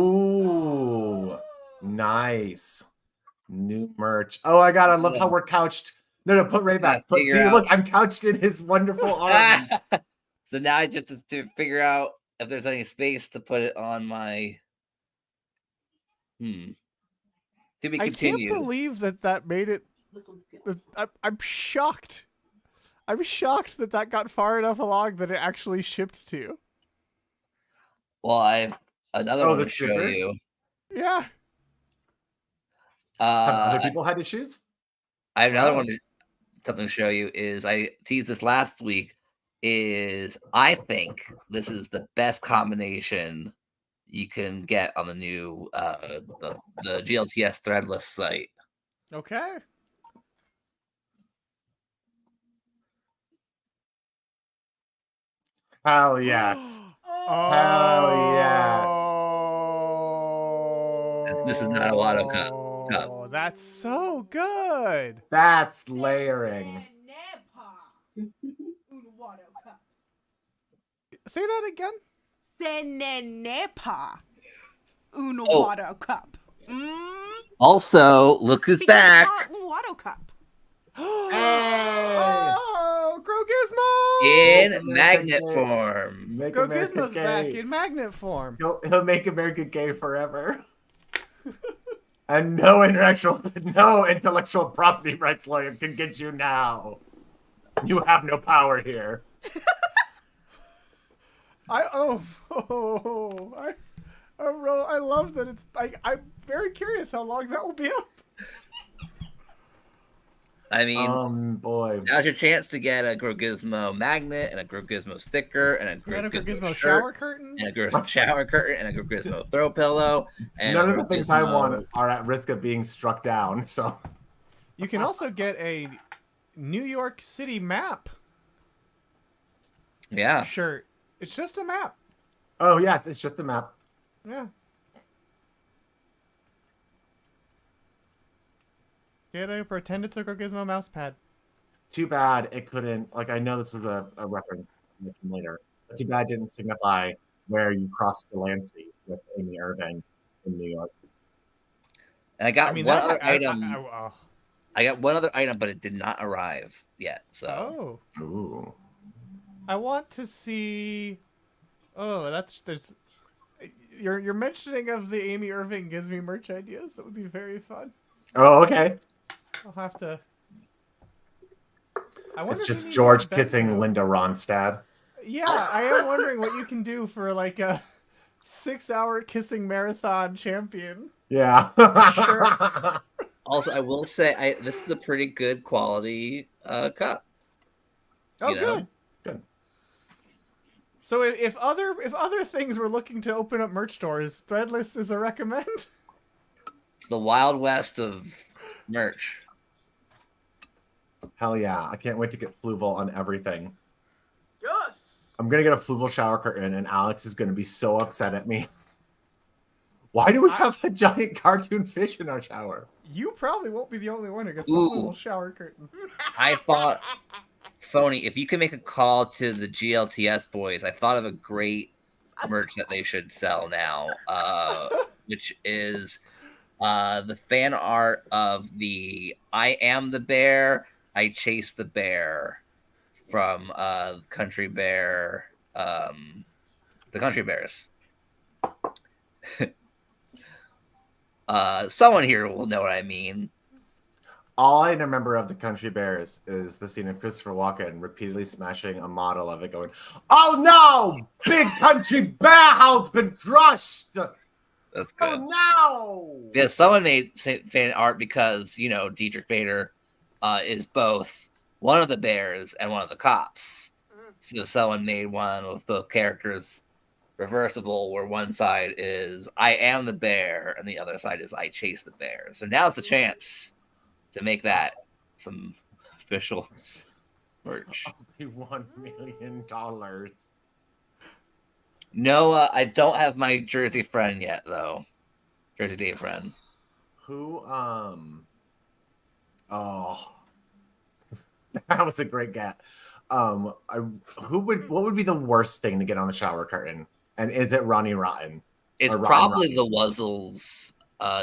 Ooh, nice. New merch. Oh my god, I love how we're couched. No, put Ray back. Gotta figure See, out- look, I'm couched in his wonderful arm. so now I just have to figure out if there's any space to put it on my. To be I continued. can't believe that made it. This one's good. I'm shocked. I'm shocked that got far enough along that it actually shipped to you. Well, I have another Oh, one the to show sticker? you. Yeah. Have other I people had issues? have another Oh. one something to show you. Is I teased this last week. Is I think this is the best combination you can get on the new the GLTS threadless site. Okay. Hell yes. Oh. Hell yes. This is not a lotto cup. Oh, that's so good. That's layering. Un water cup. Say that again. Senenepa. Un Oh. water cup. Also, look who's Because back Martin Waddle Cup. Oh, Grow Gizmo! in Make America magnet gay. form. Make Grow America Gizmo's back gay. in magnet form. He'll make America gay forever. And no intellectual property rights lawyer can get you now. You have no power here. I love that it's. I'm very curious how long that will be up. I mean, Boy. now's your chance to get a Grow Gizmo magnet and a Grow Gizmo sticker and a Grow Gizmo shirt shower curtain. and a Grow shower curtain and a Grow Gizmo throw pillow. And None a of the Grow things I Gizmo- want are at risk of being struck down. So You can also get a New York City map Yeah. shirt. It's just a map. oh yeah, it's just a map. Yeah. Get a pretend it's a Grow Gizmo mouse pad. Too bad it couldn't. Like I know this was a reference later. But too bad it didn't signify where you crossed the land sea with Amy Irving in New York. And I got one other item. oh. I got one other item, but it did not arrive yet. So Oh. Ooh. I want to see. Oh, there's. Your mentioning of the Amy Irving gives me merch ideas. That would be very fun. Oh, okay. I'll have to. I wonder It's if he just needs George a kissing Benzo. Linda Ronstadt. Yeah, I am wondering what you can do for like a 6-hour kissing marathon champion. Yeah. Sure. also, I will say, this is a pretty good quality cup. Oh, You know? good. Good. So if other things were looking to open up merch stores, Threadless is a recommend. It's the Wild West of merch. Hell yeah. I can't wait to get Fluval on everything. Yes. I'm going to get a Fluval shower curtain, and Alex is going to be so upset at me. Why do we have a giant cartoon fish in our shower? You probably won't be the only one who gets the Ooh. little shower curtain. I thought, Phony, if you can make a call to the GLTS boys, I thought of a great merch that they should sell now, which is the fan art of the I Am the Bear, I Chase the Bear from Country Bear, the Country Bears. Someone here will know what I mean. All I remember of the Country Bears is the scene of Christopher Walken repeatedly smashing a model of it going, "Oh no! Big Country Bear house been crushed! That's good. Oh no!" Yeah, someone made fan art because, you know, Dietrich Bader is both one of the bears and one of the cops. So someone made one with both characters reversible, where one side is I am the bear and the other side is I chase the bear. So now's the chance to make that some official merch. $1 million. No, I don't have my Jersey friend yet, though. Jersey Dave friend. Who, oh, that was a great get. What would be the worst thing to get on the shower curtain? And is it Ronnie Rotten? It's Or Rotten probably Rotten? the Wuzzles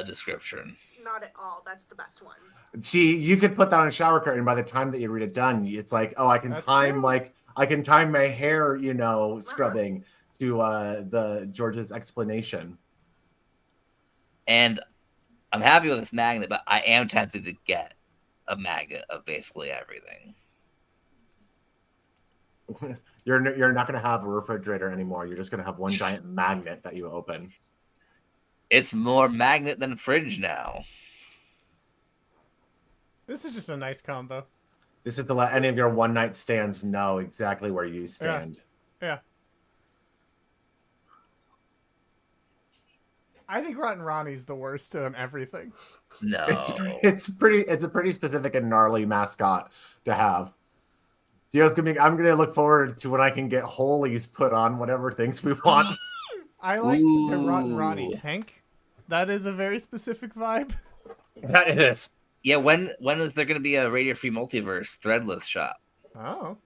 description. Not at all. That's the best one. See, you could put that on a shower curtain. By the time that you read it done, it's like, oh, I can That's time true. I can time my hair, scrubbing to the George's explanation. And I'm happy with this magnet, but I am tempted to get a magnet of basically everything. You're not going to have a refrigerator anymore. You're just going to have one giant magnet that you open. It's more magnet than fridge now. This is just a nice combo. This is to let any of your one night stands know exactly where you stand. Yeah. I think Rotten Ronnie's the worst on everything. No. It's a pretty specific and gnarly mascot to have. I'm gonna look forward to when I can get holies put on whatever things we want. I like the Rotten Ooh. Ronnie tank. That is a very specific vibe. That is. Yeah, when is there going to be a Radio Free Multiverse threadless shop? Oh.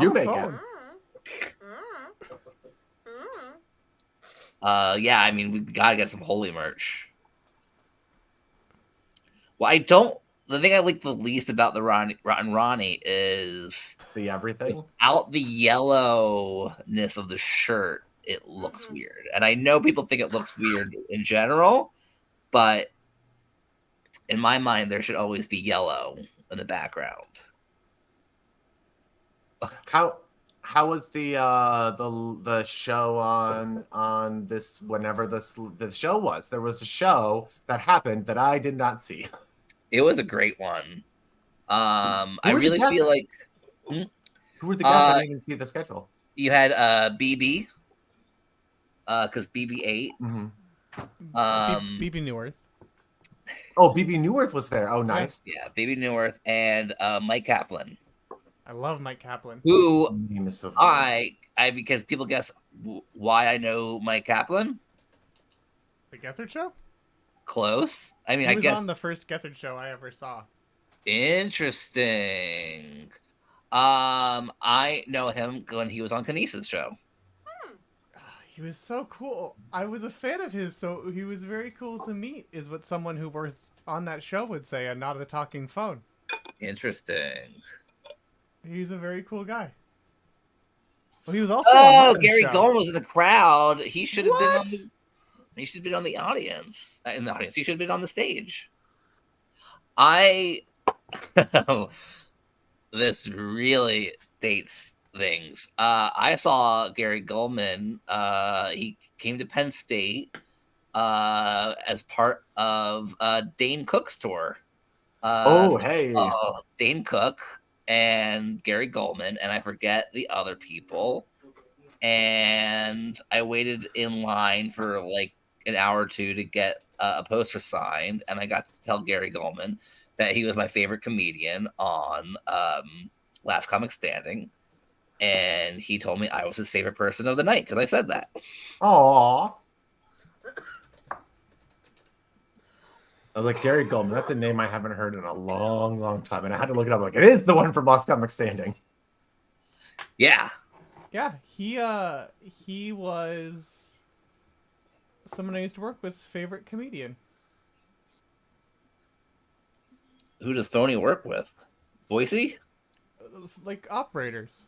You On make phone. it. Yeah, I mean, we gotta get some holy merch. Well, I don't. The thing I like the least about the Rotten Ronnie is The everything. without the yellowness of the shirt, it looks weird. And I know people think it looks weird in general, but in my mind, there should always be yellow in the background. How was the show on this whenever the show was? There was a show that happened that I did not see. It was a great one. I Who were the really feel guests? like Who were the guests? I didn't even see the schedule. you had BB, because BB ate. BB Newirth. Oh, BB Newirth was there. Oh, nice. Yeah, BB Newirth and Mike Kaplan, I love Mike Kaplan. who Name is so I because people guess why I know Mike Kaplan. The Gethard Show? Close. I mean, He I was guess on the first Gethard Show I ever saw. interesting. I know him when he was on Kinesis show. He was so cool. I was a fan of his, so he was very cool to meet, is what someone who was on that show would say, and not a talking phone. Interesting. He's a very cool guy. Well, he was also Oh, on Martin's Gary show. Goldman was in the crowd. He should have been on What? he should have been on the audience. In the audience. He should have been on the stage. This really dates things. I saw Gary Goldman. He came to Penn State as part of Dane Cook's tour. hey. Dane Cook and Gary Goldman, and I forget the other people. And I waited in line for like an hour or two to get a poster signed, and I got to tell Gary Goldman that he was my favorite comedian on Last Comic Standing, and he told me I was his favorite person of the night because I said that. Aww. I was like, Gary Goldman. That's a name I haven't heard in a long, long time, and I had to look it up. Like, it is the one from Last Comic Standing. Yeah. Yeah, he was someone I used to work with, favorite comedian. Who does Phony work with? Boise? Like operators.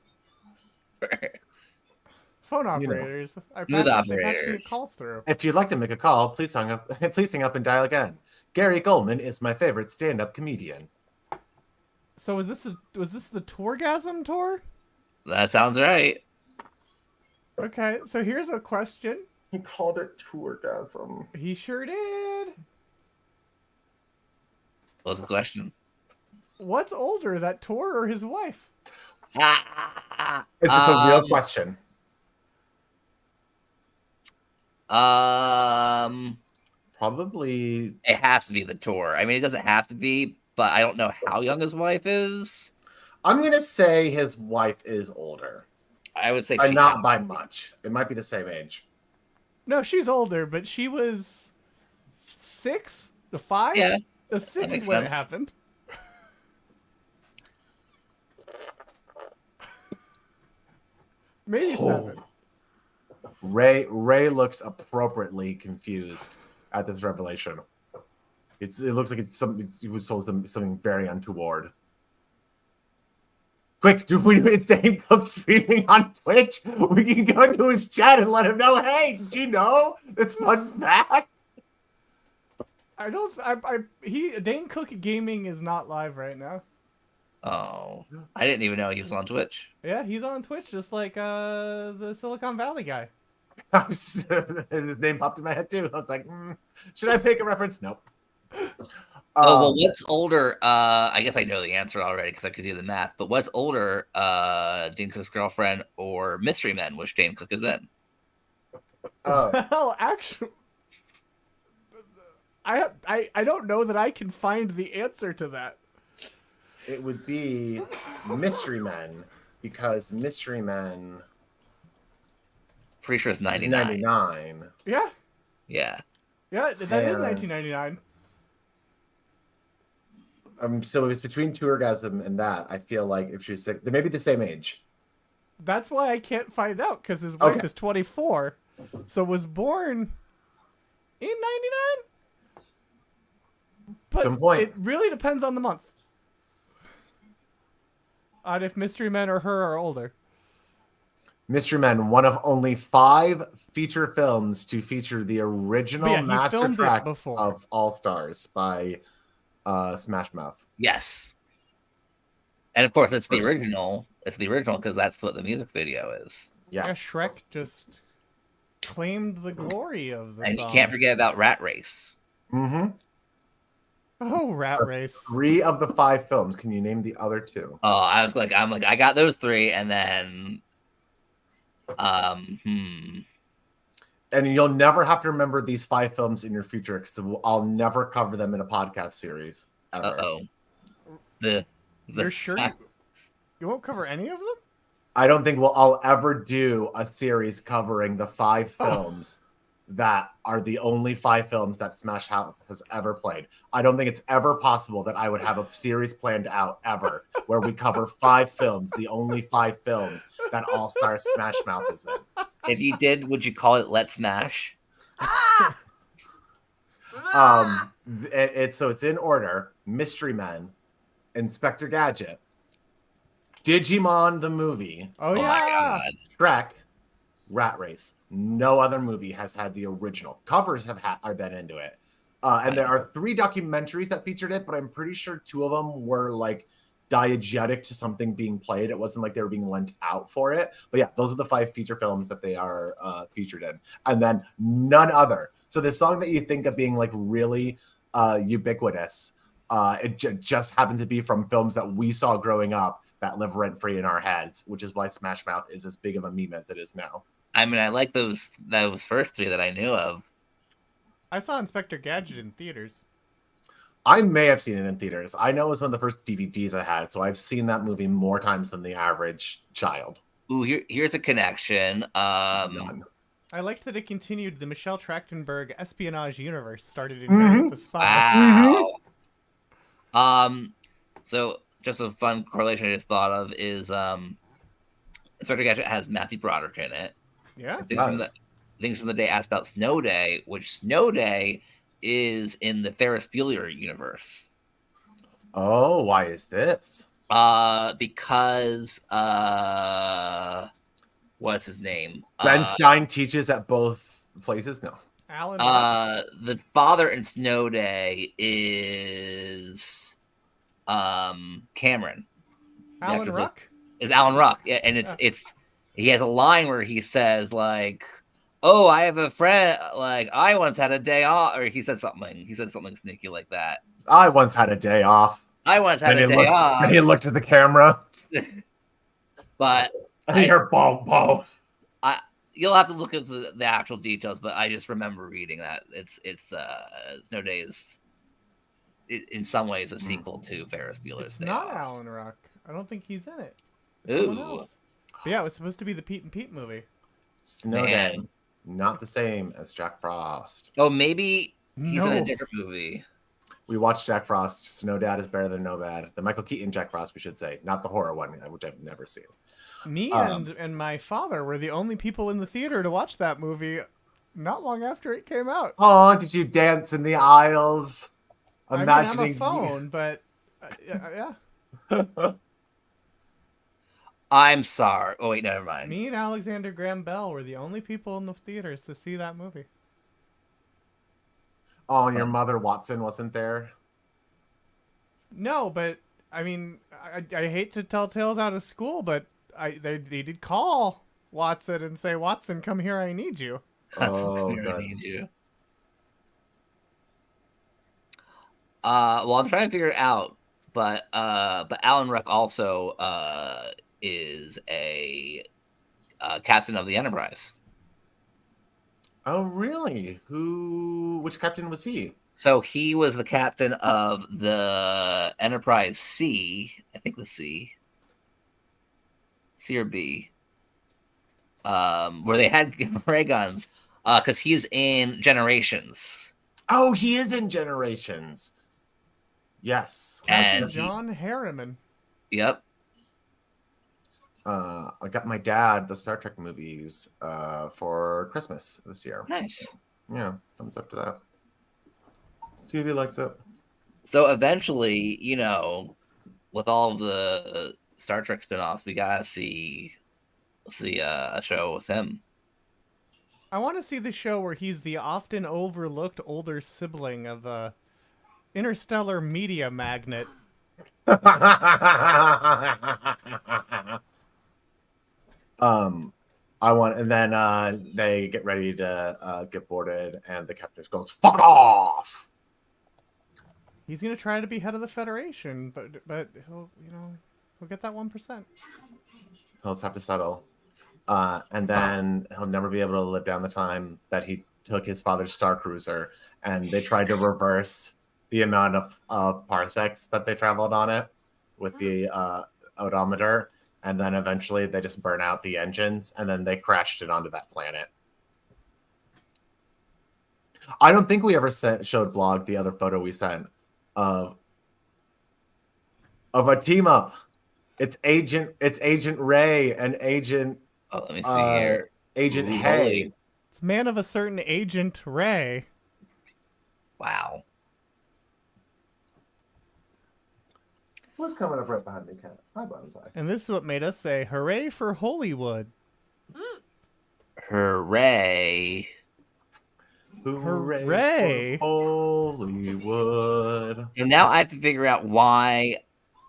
Phone operators. Smooth They patch operators. me calls through. If you'd like to make a call, please hang up and dial again. Gary Goldman is my favorite stand-up comedian. So was this the Tourgasm tour? That sounds right. Okay, so here's a question. He called it Tourgasm. He sure did. What's the question? What's older, that tour or his wife? It's a real question. Probably. It has to be the tour. I mean, it doesn't have to be, but I don't know how young his wife is. I'm going to say his wife is older. I would say Not by much. It might be the same age. No, she's older, but she was 6 to 5? Yeah. 6 when makes it sense. happened. Maybe 7. Ray looks appropriately confused at this revelation. It looks like it's something. He was told something very untoward. Quick, do we need Dane Cook streaming on Twitch? We can go into his chat and let him know. Hey, did you know this fun fact? Dane Cook Gaming is not live right now. Oh, I didn't even know he was on Twitch. Yeah, he's on Twitch just like the Silicon Valley guy. His name popped in my head too. I was like, should I make a reference? Nope. Well, what's older? I guess I know the answer already because I could do the math. But what's older, Dane Cook's girlfriend or Mystery Men, which Dane Cook is in? Well, actually, I don't know that I can find the answer to that. It would be Mystery Men because Mystery Men. Pretty sure it's 99. 99. Yeah. Yeah. Yeah, that is 1999. So if it's between Tourgasm and that, I feel like if she's sick, they may be the same age. That's why I can't find out, because his wife Okay. is 24. So was born in 99? But Some point. it really depends on the month. On if Mystery Men or Her are older. Mystery Men, one of only 5 feature films to feature the original But yeah, he master filmed it track before. of All Stars by Smash Mouth. Yes. And of course, it's the First. original. It's the original because that's what the music video is. Yeah, Yes. Shrek just claimed the glory of the And song. you can't forget about Rat Race. Mm-hmm. Oh, Rat Race. 3 of the 5 films. Can you name the other 2? Oh, I got those 3, and then, And you'll never have to remember these 5 films in your future because I'll never cover them in a podcast series ever. You're sure you won't cover any of them? I don't think I'll ever do a series covering the 5 films that are the only 5 films that Smash Mouth has ever played. I don't think it's ever possible that I would have a series planned out ever where we cover 5 films, the only 5 films that All Star Smash Mouth is in. if you did, would you call it Let's Smash? It's in order: Mystery Men, Inspector Gadget, Digimon the movie, Oh, my yeah. God. Shrek, Rat Race. No other movie has had the original. Covers have been into it. And there are 3 documentaries that featured it, but I'm pretty sure 2 of them were like diegetic to something being played. It wasn't like they were being lent out for it. But yeah, those are the 5 feature films that they are featured in. And then none other. So the song that you think of being like really ubiquitous, it just happens to be from films that we saw growing up that live rent free in our heads, which is why Smash Mouth is as big of a meme as it is now. I mean, I like those first 3 that I knew of. I saw Inspector Gadget in theaters. I may have seen it in theaters. I know it was one of the first DVDs I had, so I've seen that movie more times than the average child. Ooh, here's a connection. None. I liked that it continued the Michelle Trachtenberg espionage universe started in Night at the Spy. Wow. So just a fun correlation I just thought of is Inspector Gadget has Matthew Broderick in it. Yeah. Things from the Day asked about Snow Day, which Snow Day is in the Ferris Bueller universe. Oh, why is this? Because what's his name? Ben Stein teaches at both places? No. Alan. The father in Snow Day is Cameron. Alan Ruck? Is Alan Ruck. Yeah, and it's he has a line where he says like, "Oh, I have a friend. Like I once had a day off," or he said something sneaky like that. I once had a day off. I once had a day off. And he looked at the camera. But I hear bow. You'll have to look at the actual details, but I just remember reading that it's Snow Day is in some ways a sequel to Ferris Bueller's Day Not Off. Alan Ruck. I don't think he's in it. It's someone Ooh. else. But yeah, it was supposed to be the Pete and Pete movie. Snow Day. Not the same as Jack Frost. Oh, maybe he's in No. a different movie. We watched Jack Frost. Snow Dad is better than No Bad. The Michael Keaton Jack Frost, we should say. Not the horror one, which I've never seen. Me and my father were the only people in the theater to watch that movie not long after it came out. Oh, did you dance in the aisles? I'm Imagining a phone, but yeah. I'm sorry. Oh wait, never mind. Me and Alexander Graham Bell were the only people in the theaters to see that movie. Oh, and your mother Watson wasn't there? No, but I mean, I hate to tell tales out of school, but they did call Watson and say, "Watson, come here, I need you." Oh, I good. need you. Well, I'm trying to figure it out, but Alan Ruck also is a captain of the Enterprise. Oh, really? Which captain was he? So he was the captain of the Enterprise C, I think the C or B, where they had ray guns, because he's in Generations. Oh, he is in Generations. Yes. Captain And John Harriman. Yep. I got my dad the Star Trek movies for Christmas this year. Nice. Yeah, thumbs up to that. See if he likes it. So eventually, with all of the Star Trek spinoffs, we gotta see a show with him. I want to see the show where he's the often overlooked older sibling of a interstellar media magnate. And then they get ready to get boarded, and the captain goes, "Fuck off!" He's gonna try to be head of the Federation, but he'll get that 1%. He'll just have to settle. And then he'll never be able to live down the time that he took his father's Star Cruiser, and they tried to reverse the amount of parsecs that they traveled on it with the odometer, and then eventually they just burn out the engines, and then they crashed it onto that planet. I don't think we ever showed Blog the other photo we sent of a team up. It's Agent Ray and Agent. Oh, let me see here. Agent Ooh, Hay. holy. It's man of a certain Agent Ray. Wow. Who's coming up right behind me, Cat? Hi, Bonsai. And this is what made us say, hooray for Hollywood. Hooray. Hooray. for Hollywood. So now I have to figure out why.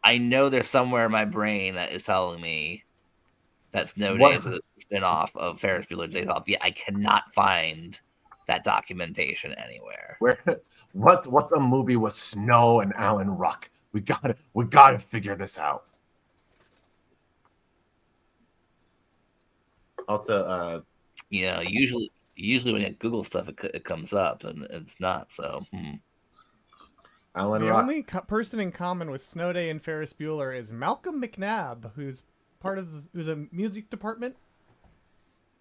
I know there's somewhere in my brain that is telling me that Snow Day is a spinoff of Ferris Bueller's Day Off. Yet I cannot find that documentation anywhere. What's a movie with Snow and Alan Ruck? We gotta figure this out. Also, usually when you Google stuff, it comes up, and it's not. So, Alan The Ruck. only person in common with Snow Day and Ferris Bueller is Malcolm McNabb, who's who's a music department,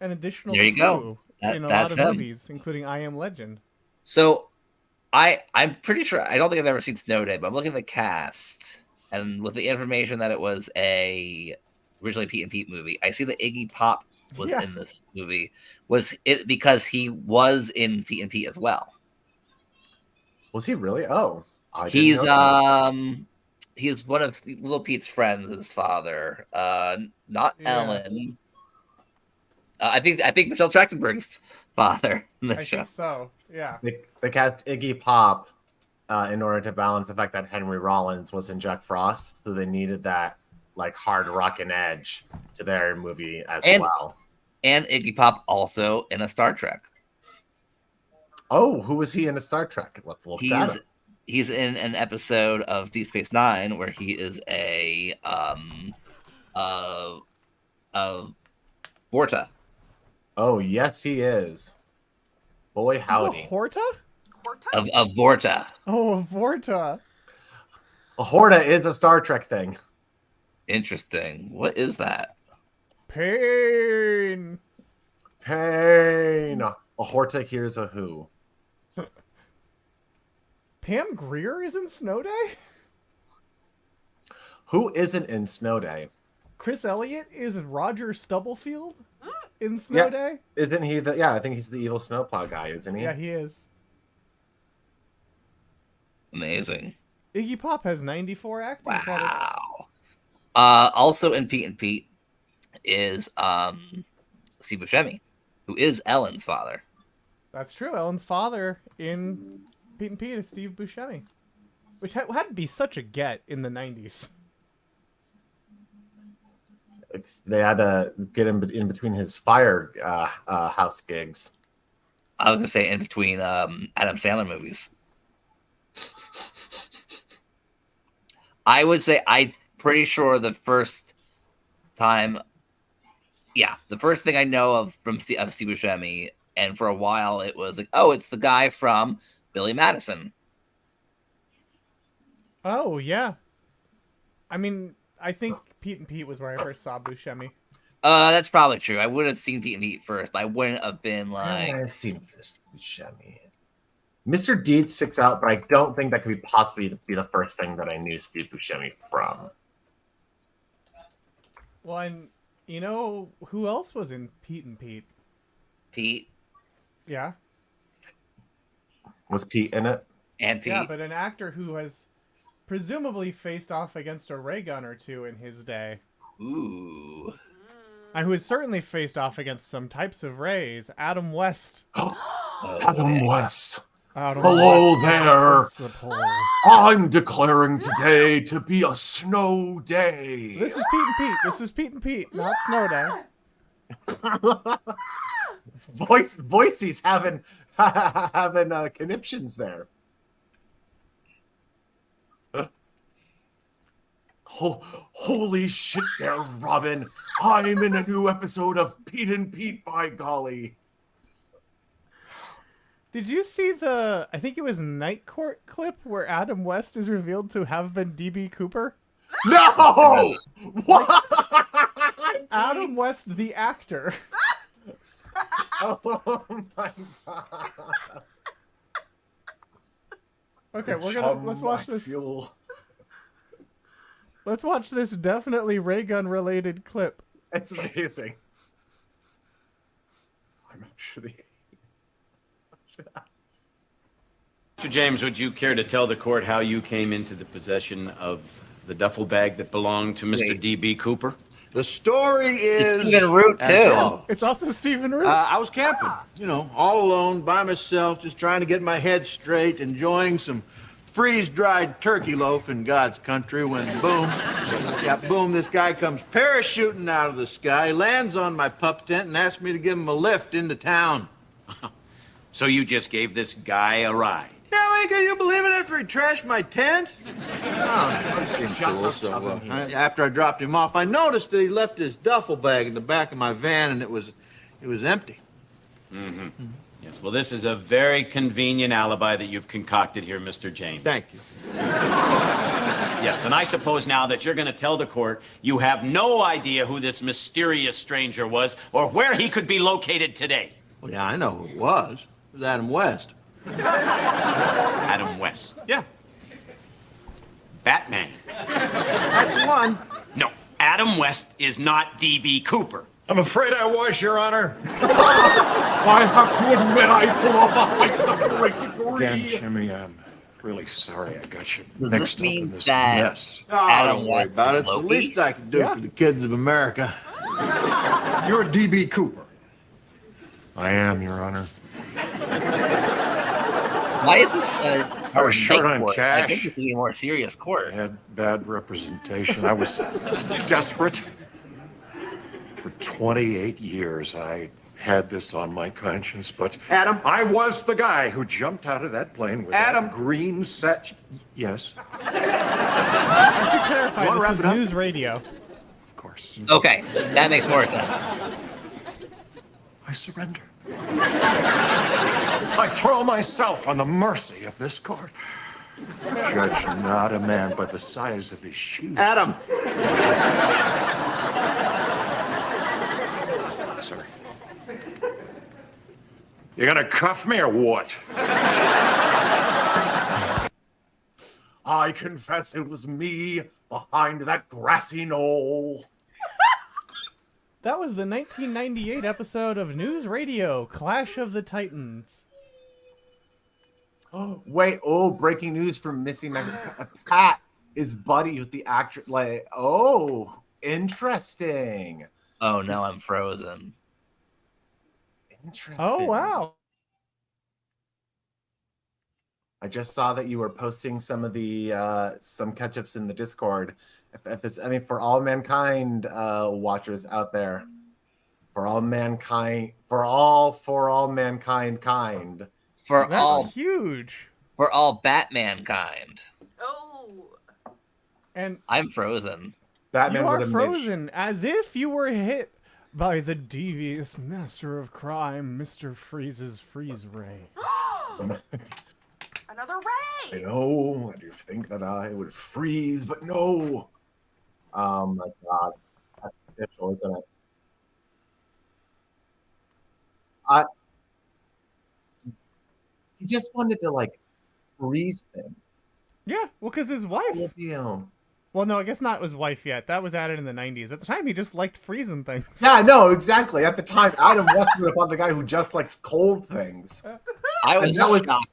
an additional There you go. crew in a lot That's of him. movies, including I Am Legend. So I'm pretty sure, I don't think I've ever seen Snow Day, but I'm looking at the cast, and with the information that it was originally Pete and Pete movie, I see that Iggy Pop was in this movie. Was it because he was in Pete and Pete as well? Was he really? Oh, He's he's one of Little Pete's friends, his father. Not Ellen. I think Michelle Trachtenberg's father in the show. Think so. Yeah. They cast Iggy Pop in order to balance the fact that Henry Rollins was in Jack Frost, so they needed that like hard rock and edge to their movie as well. And Iggy Pop also in a Star Trek. Oh, who was he in a Star Trek? Let's look that up. He's in an episode of Deep Space Nine where he is a Vorta. Oh yes, he is. Boy, howdy. A Horta? A Vorta. Oh, a Vorta. A Horta is a Star Trek thing. Interesting. What is that? Pain. A Horta here's a who. Pam Grier is in Snow Day? Who isn't in Snow Day? Chris Elliott is Roger Stubblefield in Snow Day? Isn't he I think he's the evil snowplow guy, isn't he? Yeah, he is. Amazing. Iggy Pop has 94 acting credits. Also in Pete and Pete is Steve Buscemi, who is Ellen's father. That's true. Ellen's father in Pete and Pete is Steve Buscemi, which had to be such a get in the 90s. They had to get him in between his fire house gigs. I was gonna say in between Adam Sandler movies. I would say I'm pretty sure the first thing I know of Steve Buscemi, and for a while it was like, oh, it's the guy from Billy Madison. Oh yeah. I mean, I think Pete and Pete was where I first saw Buscemi. That's probably true. I would have seen Pete and Pete first, but I wouldn't have been like. I've seen Buscemi. Mr. Deed sticks out, but I don't think that could possibly be the first thing that I knew Steve Buscemi from. Well, and You know who else was in Pete and Pete? Pete Yeah. Was Pete in it? and Pete. Yeah, but an actor who has presumably faced off against a ray gun or two in his day. Ooh. Who has certainly faced off against some types of rays. Adam West. Oh, Adam yeah. West. Adam Hello West, there. principal. I'm declaring today to be a snow day. This is Pete and Pete. This is Pete and Pete, not Snow Day. Boise's having conniptions there. Holy shit there, Robin. I'm in a new episode of Pete and Pete, by golly. Did you see the, I think it was Night Court clip where Adam West is revealed to have been DB Cooper? No! What? Adam West, the actor. Oh my god. Okay, let's watch this. Fuel. Let's watch this definitely ray gun related clip. It's amazing. I'm actually. Mr. James, would you care to tell the court how you came into the possession of the duffel bag that belonged to Mr. Wait. D.B. Cooper? The story is... It's Stephen Root, as too. follows. It's also Stephen Root. I was camping, all alone by myself, just trying to get my head straight, enjoying some freeze-dried turkey loaf in God's country when boom, this guy comes parachuting out of the sky, lands on my pup tent, and asks me to give him a lift into town. So you just gave this guy a ride? Yeah, man, can you believe it after he trashed my tent? After I dropped him off, I noticed that he left his duffel bag in the back of my van, and it was empty. Mm-hmm. Yes, well, this is a very convenient alibi that you've concocted here, Mr. James. Thank you. Yes, and I suppose now that you're going to tell the court you have no idea who this mysterious stranger was or where he could be located today. Well, yeah, I know who it was. It was Adam West. Adam West. Yeah. Batman. That's the one. No, Adam West is not D.B. Cooper. I'm afraid I was, Your Honor. I have to admit, I pulled off a heist of great degree. Again, Jimmy, I'm really sorry I got you Does mixed this up mean in this that mess. Oh, Adam don't worry West about is it. It's the Loki? least I can do Yeah. for the kids of America. You're D.B. Cooper. I am, Your Honor. Why is this I was short on court? I cash. think this would be a more serious I court. had bad representation. I was desperate. For 28 years, I had this on my conscience, but Adam? I was the guy who jumped out of that plane with Adam? that green set. Yes, I should clarify, wanna this wrap was it up? news radio. of course. Okay, that makes more sense. I surrender. I throw myself on the mercy of this court. Judge not a man by the size of his shoes. Adam! Sorry. You gonna cuff me or what? I confess it was me behind that grassy knoll. That was the 1998 episode of News Radio, Clash of the Titans. Oh, wait, breaking news from Missy Pat is buddy with the actor. Like, oh, interesting. Oh no, I'm frozen. Interesting. Oh, wow. I just saw that you were posting some of the some catch-ups in the Discord. If there's any for all mankind watchers out there, for all mankind, for all mankind kind. For That's all huge. Batman kind. Oh. And I'm frozen. Batman you are with a frozen as if you were hit by the devious master of crime, Mr. Freeze's freeze ray. Another I ray. know. I do think that I would freeze, but no. Oh my god, that's official, isn't it? He just wanted to like freeze things. Yeah, well, because his wife. No deal. Well, no, I guess not his wife yet. That was added in the 90s. At the time, he just liked freezing things. Yeah, no, exactly. At the time, Adam West would have found the guy who just likes cold things. I was And that was- shocked.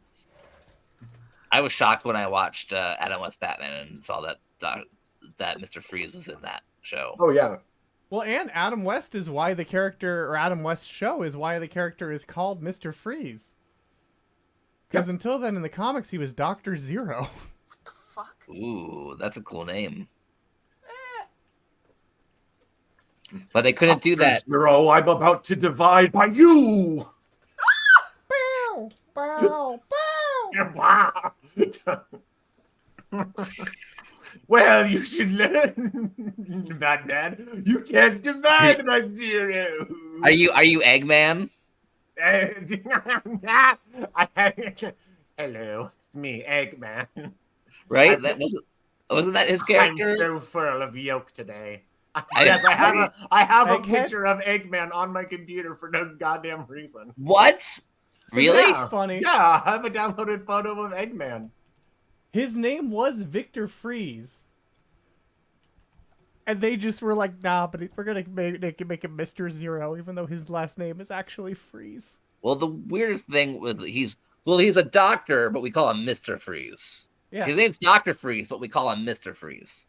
I was shocked when I watched Adam West Batman and saw that Mr. Freeze was in that show. Oh, yeah. Well, and Adam West is why the character, or Adam West's show is why the character is called Mr. Freeze. Because until then, in the comics, he was Dr. Zero. Fuck. Ooh, that's a cool name. But they couldn't do that. Zero, I'm about to divide by you! Bow, bow, bow. Well, you should learn, Batman. You can't divide by zero. Are you Eggman? Hello, it's me, Eggman. Right? That wasn't that his character? I'm so full of yolk today. I- Yes, I have a Egghead? picture of Eggman on my computer for no goddamn reason. What? Really? Yeah. Funny. Yeah, I have a downloaded photo of Eggman. His name was Victor Freeze. And they just were like, nah, but we're going to make him Mr. Zero, even though his last name is actually Freeze. Well, the weirdest thing was that he's a doctor, but we call him Mr. Freeze. Yeah. His name's Dr. Freeze, but we call him Mr. Freeze.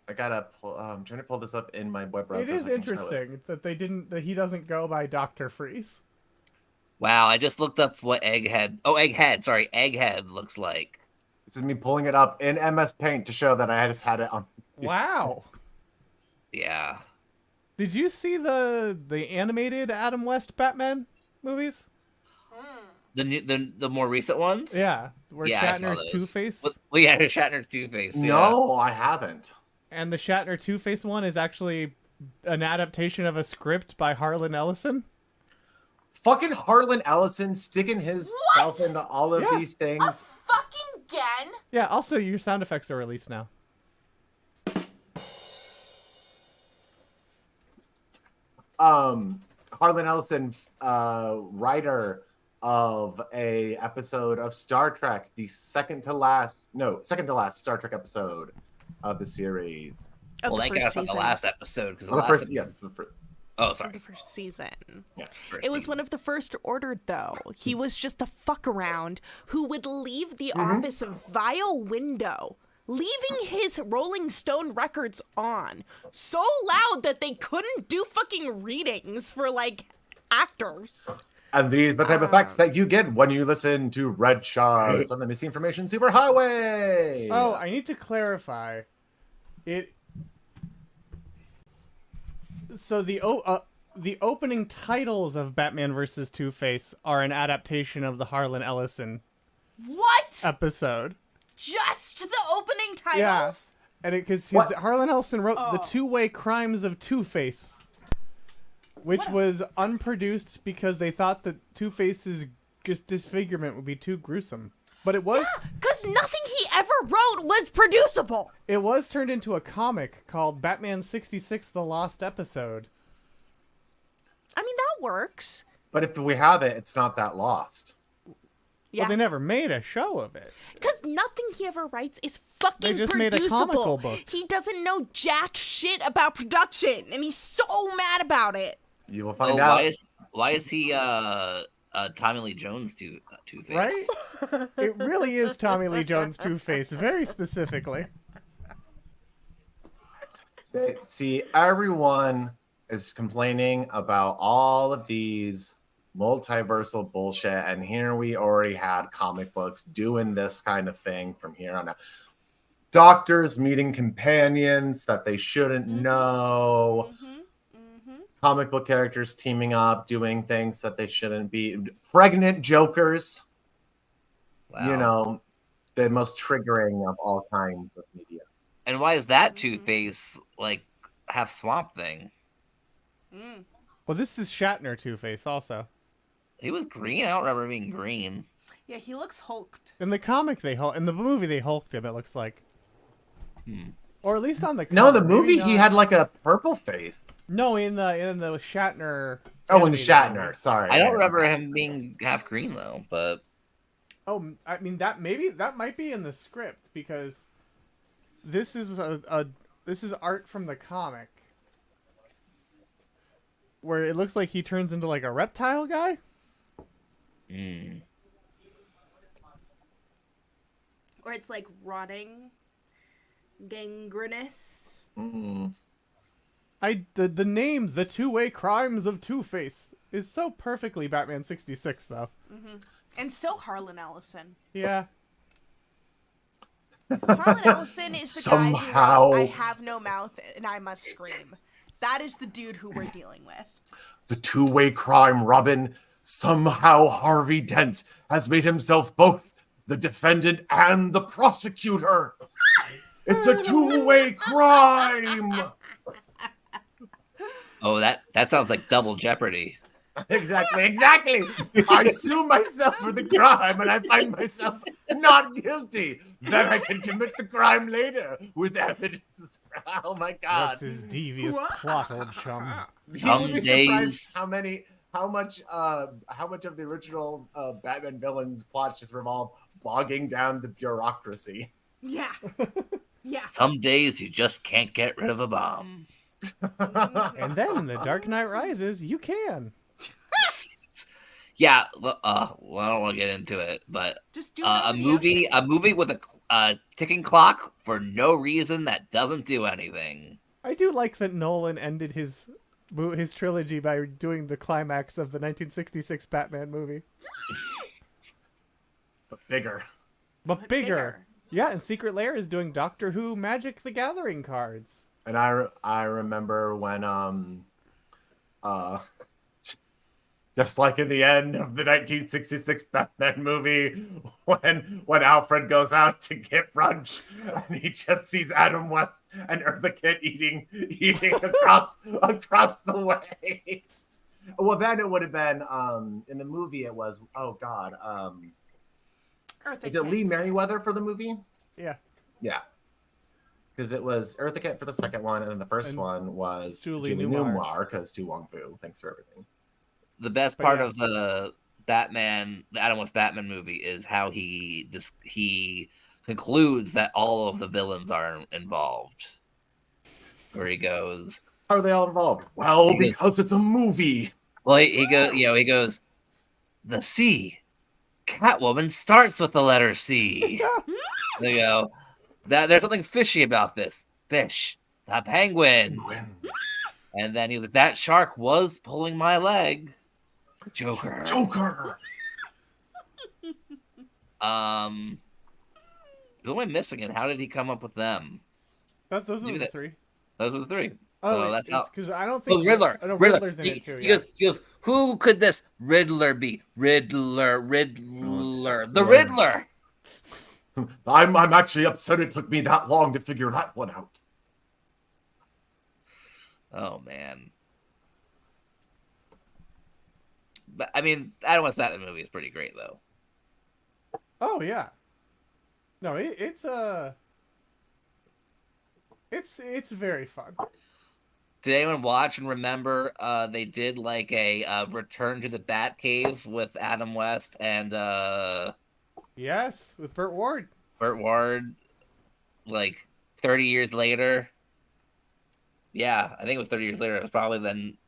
I gotta pull. I'm trying to pull this up in my web browser. It is so I can show it. interesting that he doesn't go by Dr. Freeze. Wow, I just looked up what Egghead looks like. This is me pulling it up in MS Paint to show that I just had it on. Wow. Yeah. Did you see the animated Adam West Batman movies? The more recent ones? Yeah, where Yeah, I saw Shatner's those. Two-Face. Well, yeah, Shatner's Two-Face. Yeah. No, I haven't. And the Shatner Two-Face one is actually an adaptation of a script by Harlan Ellison. Fucking Harlan Ellison sticking his self into all of Yeah. these things. Fucking again? Yeah, also your sound effects are released now. Harlan Ellison, writer of a episode of Star Trek, the second to last Star Trek episode of the series. Well, thank God it's not the last episode. Because The first. Oh, Of sorry. the first season. Yes. It was one of the first ordered, though. He was just a fuck around who would leave the office via window, leaving his Rolling Stone records on so loud that they couldn't do fucking readings for, like, actors. And these are the type of effects that you get when you listen to Red Shards on the Misinformation Superhighway. Oh, I need to clarify. So the opening titles of Batman vs. Two-Face are an adaptation of the Harlan Ellison What? episode. Just the opening titles? Yeah, and because Harlan Ellison wrote The Two-Way Crimes of Two-Face, which was unproduced because they thought that Two-Face's disfigurement would be too gruesome. But it was Because nothing he ever wrote was producible. it was turned into a comic called Batman 66: The Lost Episode. I mean, that works. But if we have it, it's not that lost. Yeah. Well, they never made a show of it. Because nothing he ever writes is fucking They just made producible. a comical book. He doesn't know jack shit about production, and he's so mad about it. You will find out. Why is he Tommy Lee Jones Two-Face? Right? It really is Tommy Lee Jones Two-Face, very specifically. See, everyone is complaining about all of these multiversal bullshit, and here we already had comic books doing this kind of thing from here on out. Doctors meeting companions that they shouldn't know. Comic book characters teaming up, doing things that they shouldn't be. Pregnant Jokers. Wow. You know, the most triggering of all kinds of media. And why is that Two-Face like half Swamp Thing? Well, this is Shatner Two-Face also. He was green. I don't remember him being green. Yeah, he looks hulked. In the comic, in the movie, they hulked him, it looks like. Or at least on the No, cover. the movie Maybe he not. had like a purple face. No, in the Shatner. Oh, in the animated Shatner. movie. Sorry. I don't remember him being half green though, but Oh, I mean that might be in the script because this is this is art from the comic where it looks like he turns into like a reptile guy. Or it's like rotting, gangrenous. The name The Two-Way Crimes of Two-Face is so perfectly Batman 66 though. And so Harlan Ellison. Yeah. Harlan Ellison is the guy who wrote I Have No Mouth and I Must Scream. That is the dude who we're dealing with. The two-way crime, Robin. Somehow Harvey Dent has made himself both the defendant and the prosecutor. It's a two-way crime. Oh, that sounds like double jeopardy. Exactly. I sue myself for the crime and I find myself not guilty. Then I can commit the crime later with evidence. Oh my God. What's his devious plot, old chum? Some You would be days. surprised how much of the original Batman villains plots just revolve bogging down the bureaucracy. Yeah. Yeah. Some days you just can't get rid of a bomb. And then in The Dark Knight Rises, you can. Yeah, well, I don't want to get into it, but Just do a movie with a ticking clock for no reason that doesn't do anything. I do like that Nolan ended his trilogy by doing the climax of the 1966 Batman movie. But bigger. But bigger. Yeah, and Secret Lair is doing Doctor Who Magic the Gathering cards. And I remember when just like in the end of the 1966 Batman movie, when Alfred goes out to get brunch and he just sees Adam West and Eartha Kitt eating across the way. Well, then it would have been in the movie. It was is it Lee Merriweather for the movie? Yeah. Yeah. Because it was Eartha Kitt for the second one, and then the first one was Julie Newmar, because Tu Wong Fu. Thanks for everything. The best part of the Adam West Batman movie is how he concludes that all of the villains are involved. Where he goes, how are they all involved? Well, because it's a movie. Well, he goes, the C. Catwoman starts with the letter C. They go, there's something fishy about this. Fish. The penguin. And then he's like, that shark was pulling my leg. Joker. Who am I missing, and how did he come up with them? Those are the three. Those are the three. Oh, so that's how. Because I don't think Riddler. Riddler's in it too. He goes. Who could this Riddler be? Riddler. The Riddler. I'm actually upset it took me that long to figure that one out. Oh man. But I mean, Adam West Batman movie is pretty great though. Oh yeah. No, it's very fun. Did anyone watch and remember they did like a Return to the Batcave with Adam West and yes, with Burt Ward. Like 30 years later. Yeah, I think it was 30 years later. It was probably then.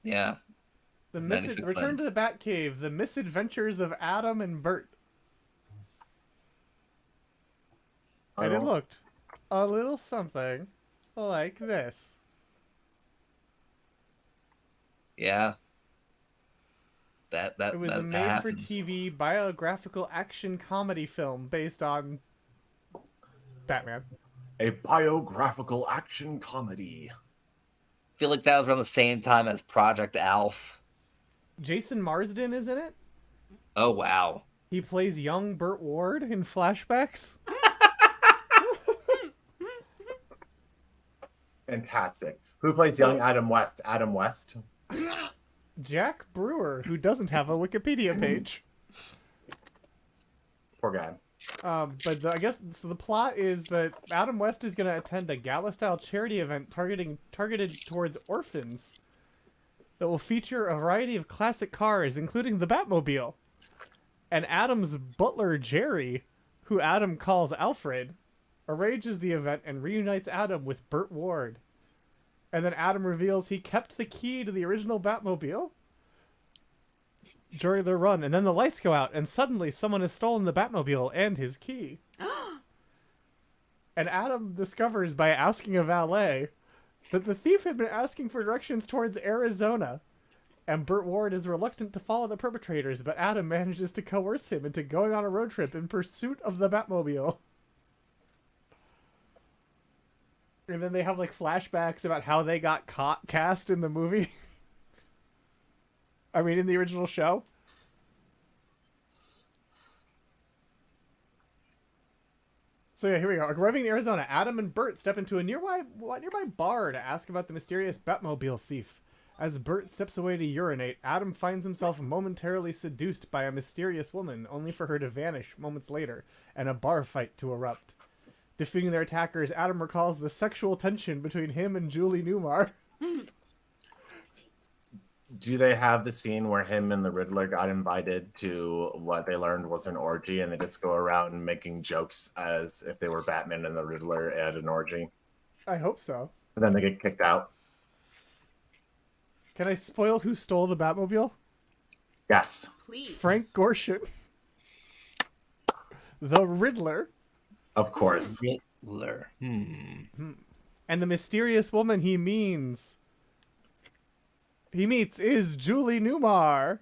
Yeah. Return to the Batcave: The Misadventures of Adam and Burt. And it looked a little something like this. Yeah. That it was a made-for-TV biographical action comedy film based on Batman. A biographical action comedy. I feel like that was around the same time as Project Alf. Jason Marsden is in it. Oh wow. He plays young Burt Ward in flashbacks. Fantastic. Who plays young Adam West? Adam West. Jack Brewer, who doesn't have a Wikipedia page. Poor guy. But I guess so. The plot is that Adam West is going to attend a gala-style charity event targeted towards orphans that will feature a variety of classic cars, including the Batmobile. And Adam's butler, Jerry, who Adam calls Alfred, arranges the event and reunites Adam with Burt Ward. And then Adam reveals he kept the key to the original Batmobile during their run. And then the lights go out, and suddenly someone has stolen the Batmobile and his key. And Adam discovers by asking a valet that the thief had been asking for directions towards Arizona. And Burt Ward is reluctant to follow the perpetrators, but Adam manages to coerce him into going on a road trip in pursuit of the Batmobile. And then they have like flashbacks about how they got cast in the movie. I mean, in the original show. So yeah, here we go. Arriving in Arizona, Adam and Burt step into a nearby bar to ask about the mysterious Batmobile thief. As Burt steps away to urinate, Adam finds himself momentarily seduced by a mysterious woman, only for her to vanish moments later, and a bar fight to erupt. Defeating their attackers, Adam recalls the sexual tension between him and Julie Newmar. Do they have the scene where him and the Riddler got invited to what they learned was an orgy, and they just go around making jokes as if they were Batman and the Riddler at an orgy? I hope so. And then they get kicked out. Can I spoil who stole the Batmobile? Yes. Please. Frank Gorshin. The Riddler. Of course. Riddler. And the mysterious woman he meets is Julie Newmar.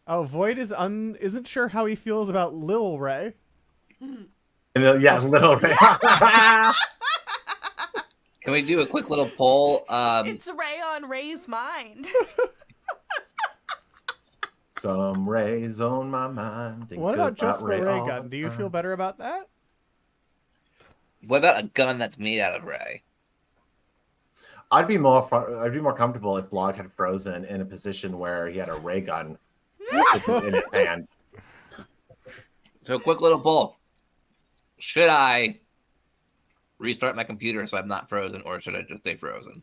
Oh, Void isn't sure how he feels about Lil Ray. Yeah, Little Ray. Can we do a quick little poll? It's Ray on Ray's mind. Some rays on my mind. What about just the ray gun? Do you feel better about that? What about a gun that's made out of Ray? I'd be more comfortable if Blog had frozen in a position where he had a ray gun in his hand. So a quick little poll. Should I restart my computer so I'm not frozen, or should I just stay frozen?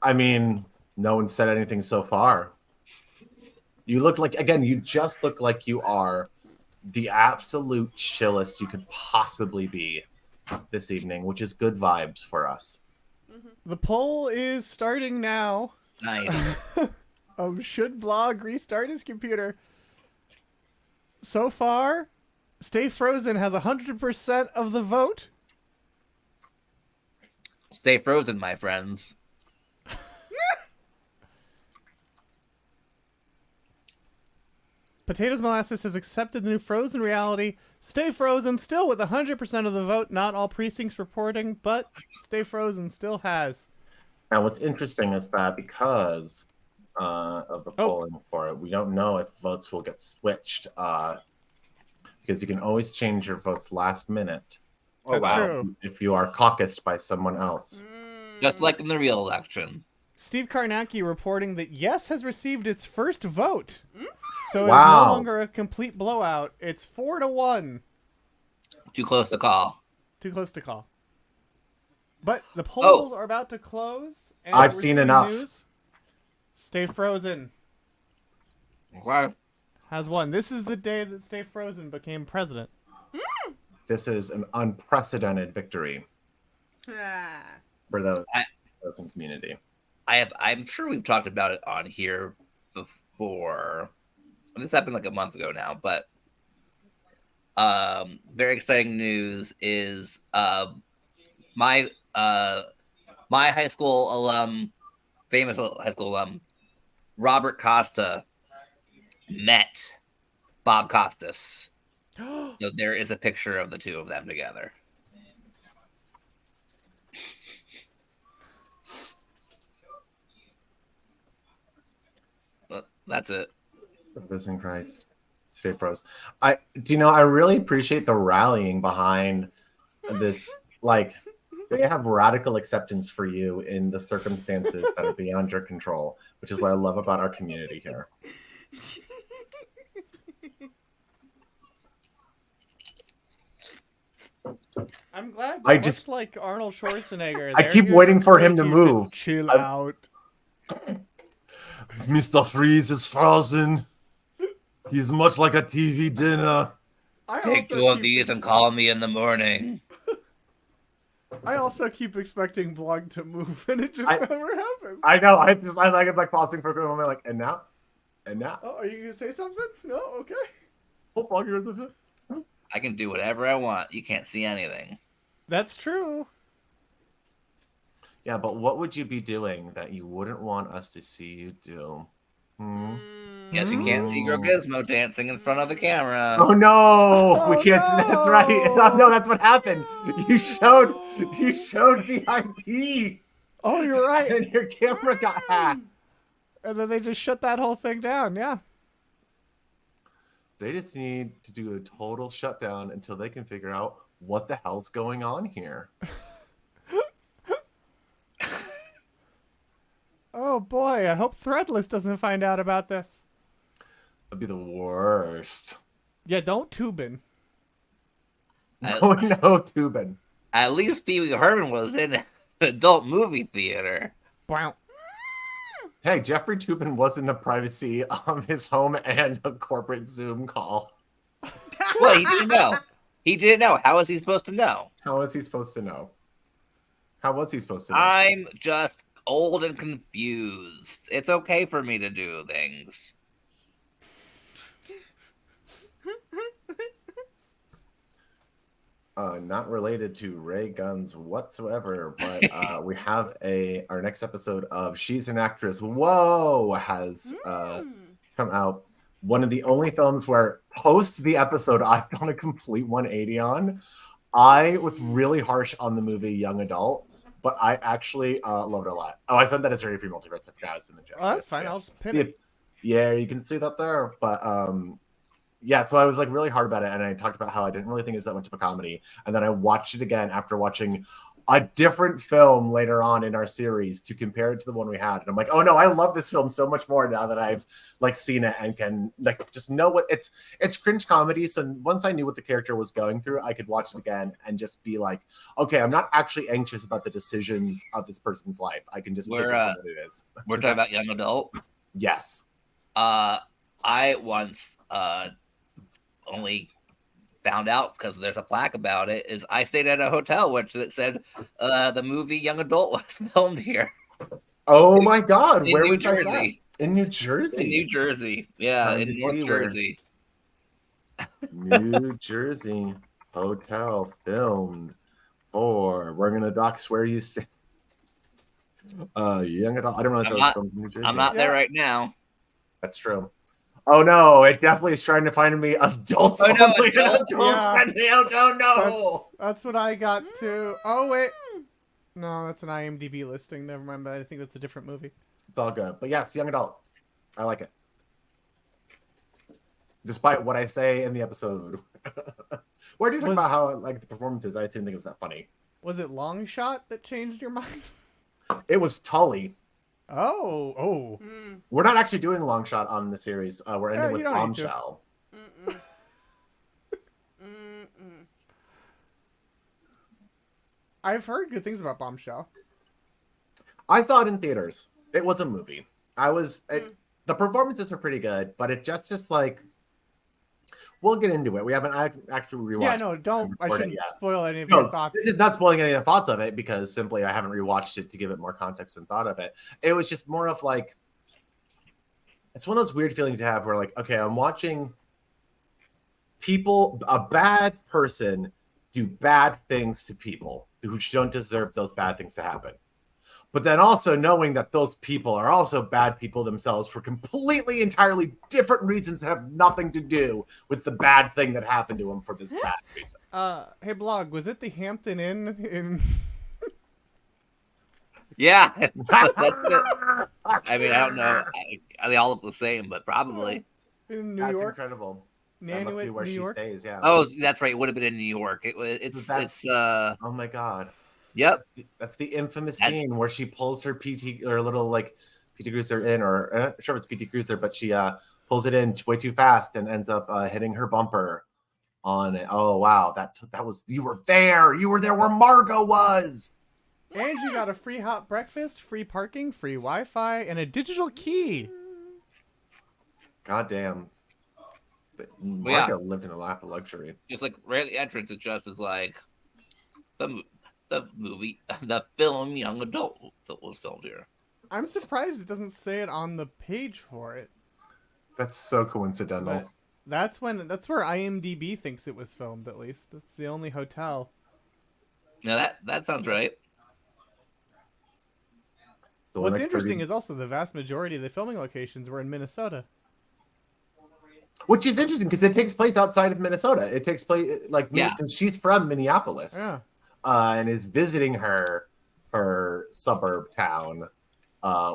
I mean, no one said anything so far. You look like, again, you just look like you are the absolute chillest you could possibly be this evening, which is good vibes for us. The poll is starting now. Nice. Should Blog restart his computer? So far, Stay Frozen has 100% of the vote. Stay frozen, my friends. Potatoes Molasses has accepted the new Frozen reality. Stay Frozen still with 100% of the vote. Not all precincts reporting, but Stay Frozen still has. Now, what's interesting is that because of the polling for it, we don't know if votes will get switched because you can always change your votes last minute. Oh, wow. If you are caucused by someone else. Just like in the real election. Steve Karnacki reporting that Yes has received its first vote. So it's Wow. no longer a complete blowout. It's 4-1. Too close to call. Too close to call. But the polls are about to close. And I've we're seen seeing enough. news. Stay Frozen Wow. has won. This is the day that Stay Frozen became president. This is an unprecedented victory for the Frozen community. I'm sure we've talked about it on here before. This happened like a month ago now, but very exciting news is my high school alum, famous high school alum, Robert Costa, met Bob Costas. So there is a picture of the two of them together. But that's it. Listen, Christ, stay frozen. I really appreciate the rallying behind this. Like, they have radical acceptance for you in the circumstances that are beyond your control, which is what I love about our community here. I'm glad. I Much just- like Arnold Schwarzenegger. I they're keep here waiting to for him encourage to you move. Chill I'm- out. Mr. Freeze is frozen. He's much like a TV dinner. I Take also 2 of keep these and call me in the morning. I also keep expecting Blog to move, and it just never happens. I know. I like it, like pausing for a quick moment, like, and now. Oh, are you gonna say something? No, okay. I can do whatever I want. You can't see anything. That's true. Yeah, but what would you be doing that you wouldn't want us to see you do? Guess you can't see Girl Gizmo dancing in front of the camera. Oh no, we Oh, can't. That's right. no. No, that's what happened. You showed the IP, Oh, you're right. and your camera got hacked. And then they just shut that whole thing down. Yeah. They just need to do a total shutdown until they can figure out what the hell's going on here. Oh boy, I hope Threadless doesn't find out about this. That'd be the worst. Yeah, don't Tubin. No, Tubin. At least Pee Wee Herman was in an adult movie theater. Wow. Hey, Jeffrey Tubin was in the privacy of his home and a corporate Zoom call. Well, he didn't know. He didn't know. How was he supposed to know? How was he supposed to know? How was he supposed to know? I'm just old and confused. It's okay for me to do things. Not related to Ray Guns whatsoever, but we have our next episode of She's an Actress. Whoa, has come out. One of the only films where post the episode I've done a complete 180 on. I was really harsh on the movie Young Adult, but I actually loved it a lot. Oh, I said that as Ready for Multiverse. I forgot I was in the joke. Oh, that's fine. I'll just pin it. Yeah, you can see that there. But yeah, so I was like really hard about it, and I talked about how I didn't really think it was that much of a comedy. And then I watched it again after watching a different film later on in our series to compare it to the one we had. And I'm like, oh no, I love this film so much more now that I've like seen it and can like just know what it's cringe comedy. So once I knew what the character was going through, I could watch it again and just be like, okay, I'm not actually anxious about the decisions of this person's life. I can just take it for what it is. We're talking about Young Adult? Yes. I once only found out because there's a plaque about it. Is I stayed at a hotel which that said the movie Young Adult was filmed here. Oh my God! In Where New was that? Jersey. In New Jersey. In New Jersey, yeah, in North Jersey. New Jersey hotel filmed for. We're gonna dox where you stay. Young Adult. I don't know if that was filmed in New Jersey. I'm not there right now. That's true. Oh no! It definitely is trying to find me adults. Oh no! Only Adults? Oh no! That's what I got too. Oh wait, no, that's an IMDb listing. Never mind. But I think that's a different movie. It's all good. But yes, Young Adult. I like it. Despite what I say in the episode. Where do you talk about how like the performances? I didn't think it was that funny. Was it Long Shot that changed your mind? It was Tully. Oh. We're not actually doing Long Shot on the series. We're ending with Bombshell. I've heard good things about Bombshell. I saw it in theaters. It was a movie. The performances are pretty good, but it just like we'll get into it. We haven't actually rewatched. Yeah, no, I shouldn't spoil any of your thoughts. This is not spoiling any of the thoughts of it because simply I haven't rewatched it to give it more context and thought of it. It was just more of like it's one of those weird feelings you have where like, okay, I'm watching a bad person do bad things to people who don't deserve those bad things to happen. But then also knowing that those people are also bad people themselves for completely, entirely different reasons that have nothing to do with the bad thing that happened to them for this bad reason. Hey, Blog, was it the Hampton Inn in... Yeah, that's it. I mean, I don't know. They all look the same, but probably. In New That's York? incredible. Nanuet, That must be where New she York? stays, yeah. Oh, that's right. It would have been in New York. It's oh my God. Yep. That's the infamous scene where she pulls her PT or little like PT Cruiser in, or I'm not sure if it's PT Cruiser, but she pulls it in way too fast and ends up hitting her bumper on it. Oh wow, that was you were there where Margot was. And you got a free hot breakfast, free parking, free Wi-Fi, and a digital key. God damn. Margot lived in a lap of luxury. Just like right at the entrance, it just is like the film Young Adult that was filmed here. I'm surprised it doesn't say it on the page for it. That's so coincidental. But that's where IMDb thinks it was filmed. At least that's the only hotel. Yeah, that sounds right. So What's interesting is also the vast majority of the filming locations were in Minnesota. Which is interesting because it takes place outside of Minnesota. It takes place because she's from Minneapolis, and is visiting her suburb town,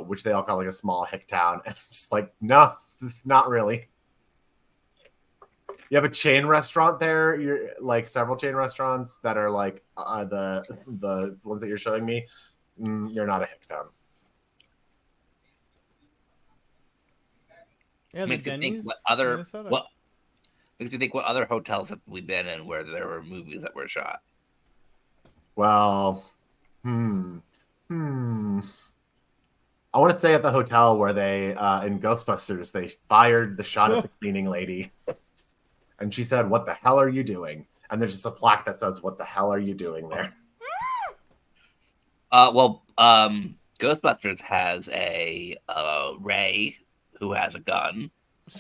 which they all call like a small hick town. And just like, no, not really. You have a chain restaurant there. You're like several chain restaurants that are like the ones that you're showing me. You're not a hick town. Yeah, makes you think what other hotels have we been in where there were movies that were shot? Well, I want to say at the hotel where they in Ghostbusters they fired the shot at the cleaning lady, and she said, "What the hell are you doing?" And there's just a plaque that says, "What the hell are you doing there?" Ghostbusters has a Ray who has a gun.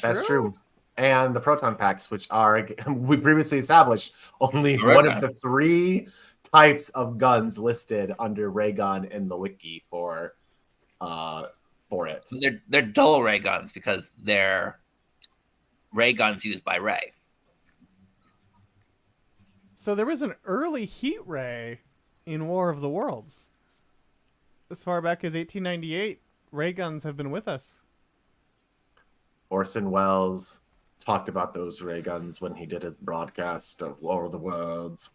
That's true. And the proton packs, which are, we previously established, only one of the 3 types of guns listed under Raygun in the wiki for it. They're dual ray guns because they're ray guns used by Ray. So there was an early heat ray in War of the Worlds. As far back as 1898, ray guns have been with us. Orson Welles talked about those ray guns when he did his broadcast of War of the Worlds.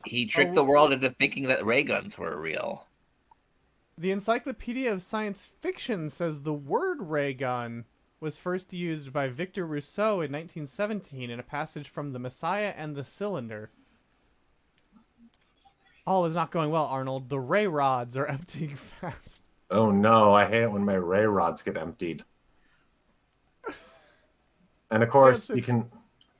He tricked the world into thinking that ray guns were real. The Encyclopedia of Science Fiction says the word ray gun was first used by Victor Rousseau in 1917 in a passage from The Messiah and the Cylinder. All is not going well, Arnold. The ray rods are emptying fast. Oh no, I hate it when my ray rods get emptied. And of course, you can...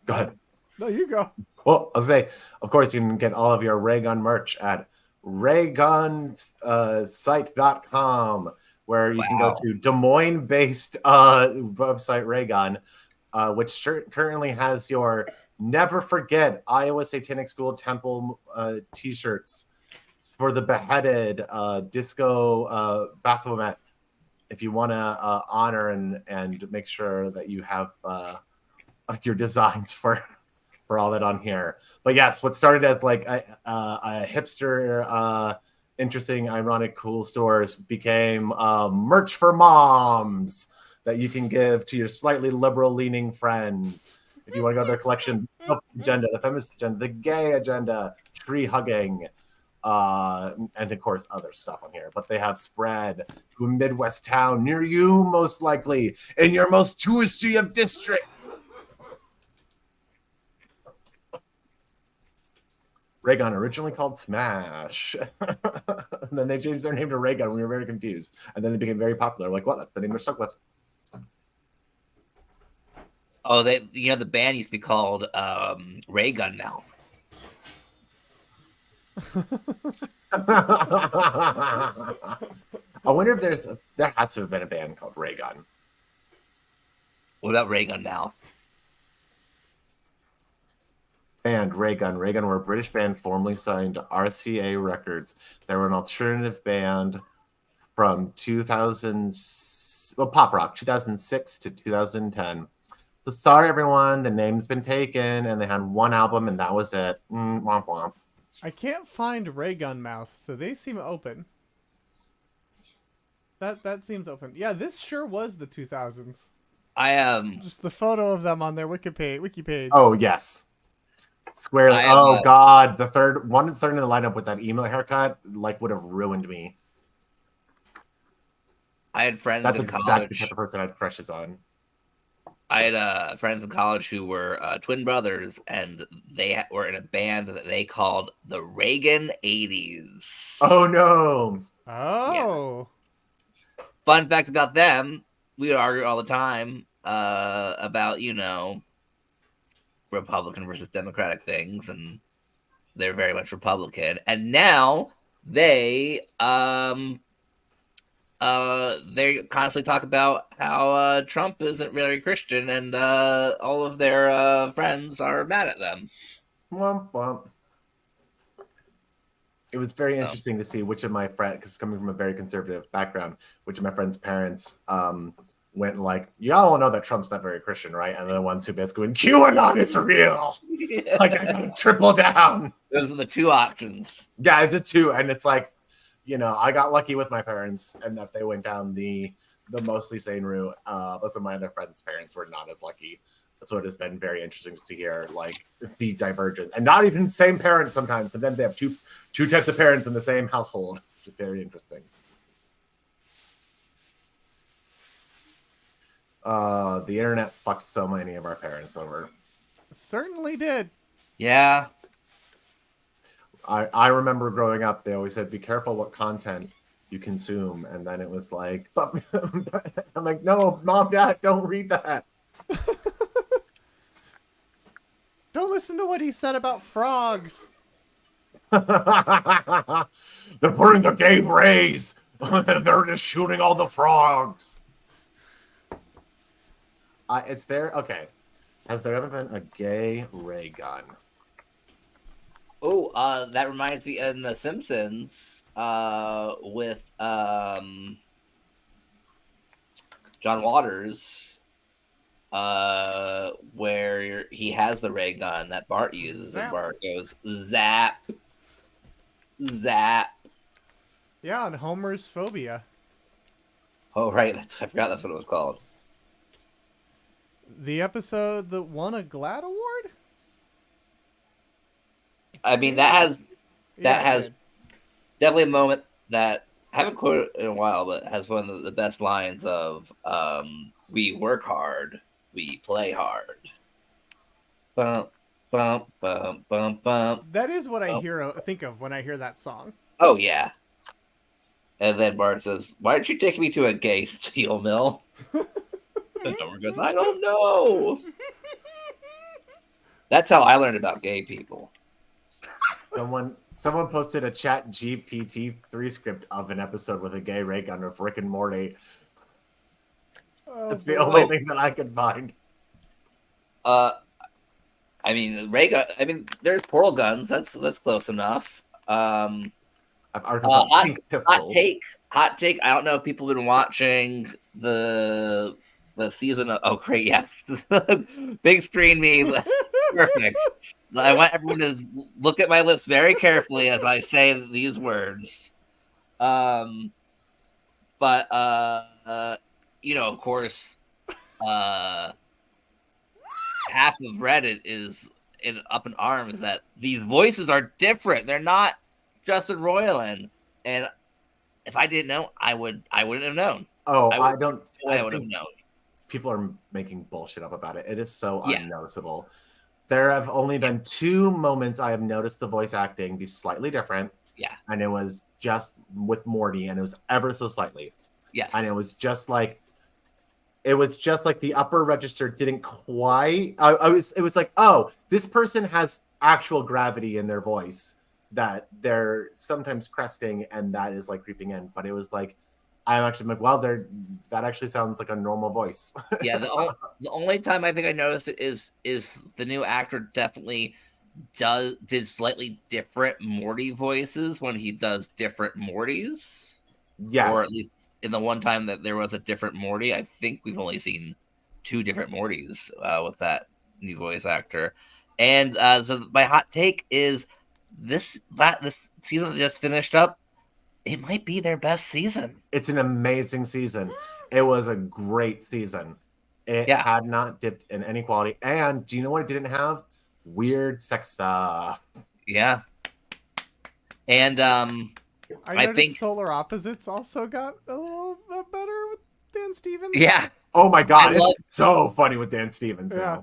Go ahead. No, you go. Well, I'll say, of course, you can get all of your Raygun merch at raygunsite.com, where you can go to Des Moines-based website Raygun, which currently has your Never Forget Iowa Satanic School Temple t-shirts for the beheaded disco Baphomet. If you want to honor and make sure that you have your designs for all that on here. But yes, what started as like a hipster, interesting, ironic, cool stores became merch for moms that you can give to your slightly liberal-leaning friends. If you want to go to their collection, the agenda, the feminist agenda, the gay agenda, tree hugging, and of course other stuff on here. But they have spread to a Midwest town near you, most likely in your most touristy of districts. Raygun, originally called Smash, and then they changed their name to Raygun. We were very confused, and then they became very popular. Like, well, that's the name they're stuck with. Oh, the band used to be called Raygun Mouth. I wonder if there had to have been a band called Raygun. What about Raygun Mouth? Band Raygun. Raygun were a British band formerly signed to RCA Records. They were an alternative band from pop rock, 2006 to 2010. So sorry, everyone. The name's been taken, and they had one album, and that was it. Womp womp. I can't find Raygun Mouth, so they seem open. That seems open. Yeah, this sure was the 2000s. Just the photo of them on their wiki page. Oh yes, squarely. Oh god, the third in the lineup with that emo haircut would have ruined me. I had friends. That's in exactly college. the type of person I had crushes on. I had friends in college who were twin brothers, and they were in a band that they called the Raygun 80s. Oh no! Oh. Yeah. Fun fact about them: we would argue all the time about Republican versus Democratic things, and they're very much Republican. And now they constantly talk about how Trump isn't really Christian, and all of their friends are mad at them. Womp womp. It was very interesting to see which of my friends, because coming from a very conservative background, which of my friends' parents went like, y'all know that Trump's not very Christian, right? And the ones who basically went, QAnon is real. Yeah. Like, I gotta triple down. Those are the two options. Yeah, the two. And it's like, you know, I got lucky with my parents and that they went down the mostly sane route. Both of my other friends' parents were not as lucky. So it has been very interesting to hear like the divergence, and not even same parents sometimes. Sometimes they have two types of parents in the same household, which is very interesting. The internet fucked so many of our parents over. Certainly did. Yeah. I remember growing up, they always said, be careful what content you consume. And then it was like, but I'm like, no, Mom, Dad, don't read that. Don't listen to what he said about frogs. They're putting the gay rays. They're just shooting all the frogs. It's there. Okay. Has there ever been a gay ray gun? Oh, that reminds me in The Simpsons, with John Waters, where he has the ray gun that Bart uses, and Bart goes zap, zap. Yeah, and Homer's phobia. Oh right, I forgot that's what it was called. The episode that won a GLAAD award? I mean, that has Yeah, definitely a moment that I haven't quoted in a while, but has one of the best lines of "We work hard, we play hard." Bump, bump, bump, bump, bump. That is what I think of when I hear that song. Oh yeah. And then Bart says, "Why didn't you take me to a gay steel mill?" And Homer goes, "I don't know." That's how I learned about gay people. Someone posted a Chat GPT 3 script of an episode with a gay ray gun of Rick and Morty. It's the only thing that I could find. I mean, ray gun. I mean, there's portal guns. That's close enough. Hot take. I don't know if people have been watching the season of. Oh, great! Yeah, big screen me. Perfect. I want everyone to look at my lips very carefully as I say these words. But you know, of course, half of Reddit is up in arms that these voices are different. They're not Justin Roiland, and if I didn't know, I wouldn't have known. Oh, I would have known. People are making bullshit up about it. It is so unnoticeable. There have only been 2 moments I have noticed the voice acting be slightly different. Yeah. And it was just with Morty, and it was ever so slightly. Yes. And it was just like the upper register didn't quite. It was like, oh, this person has actual gravity in their voice that they're sometimes cresting, and that is like creeping in. But it was like, I'm actually like, well, that actually sounds like a normal voice. Yeah, the only time I think I noticed it is the new actor definitely did slightly different Morty voices when he does different Mortys. Yes. Or at least in the one time that there was a different Morty, I think we've only seen 2 different Mortys with that new voice actor. And so my hot take is this season that just finished up, it might be their best season. It's an amazing season. It was a great season. It had not dipped in any quality. And do you know what it didn't have? Weird sex stuff. Yeah. And I think Solar Opposites also got a little better with Dan Stevens. Yeah. Oh my god, it's so funny with Dan Stevens. Yeah.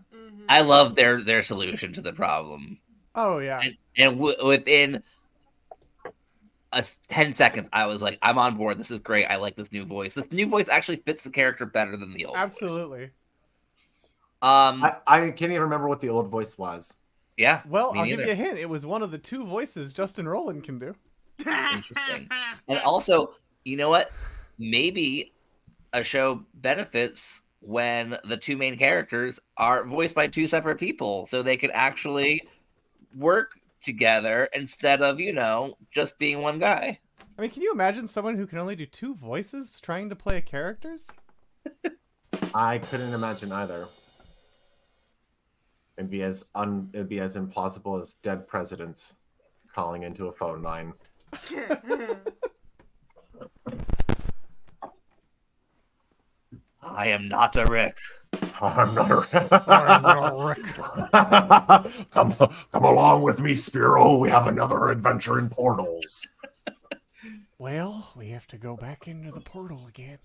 I love their solution to the problem. Oh yeah. And within 10 seconds, I was like, I'm on board. This is great. I like this new voice. This new voice actually fits the character better than the old. Absolutely. Voice. I can't even remember what the old voice was. Yeah. Well, me I'll give neither. you a hint. It was one of the 2 voices Justin Roland can do. Interesting. And also, you know what? Maybe a show benefits when the 2 main characters are voiced by 2 separate people, so they could actually work together instead of, just being one guy. I mean, can you imagine someone who can only do 2 voices trying to play characters? I couldn't imagine either. It'd be as implausible as dead presidents calling into a phone line. I am not a Rick. I'm not Rick. Come along with me, Spiro. We have another adventure in portals. Well, we have to go back into the portal again.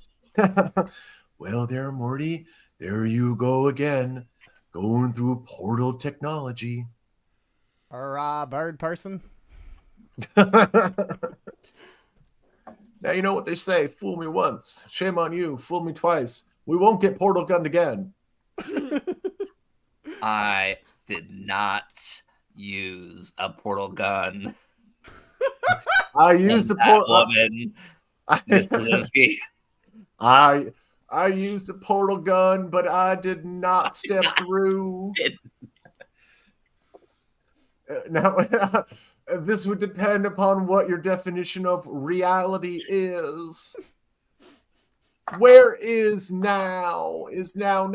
Well, there, Morty. There you go again. Going through portal technology. Bird person. Now you know what they say. Fool me once. Shame on you. Fool me twice. We won't get portal gunned again. I did not use a portal gun. I used a portal woman, Miss Zelensky. I used a portal gun, but I did not step through. Now, this would depend upon what your definition of reality is. Where is now? Is now,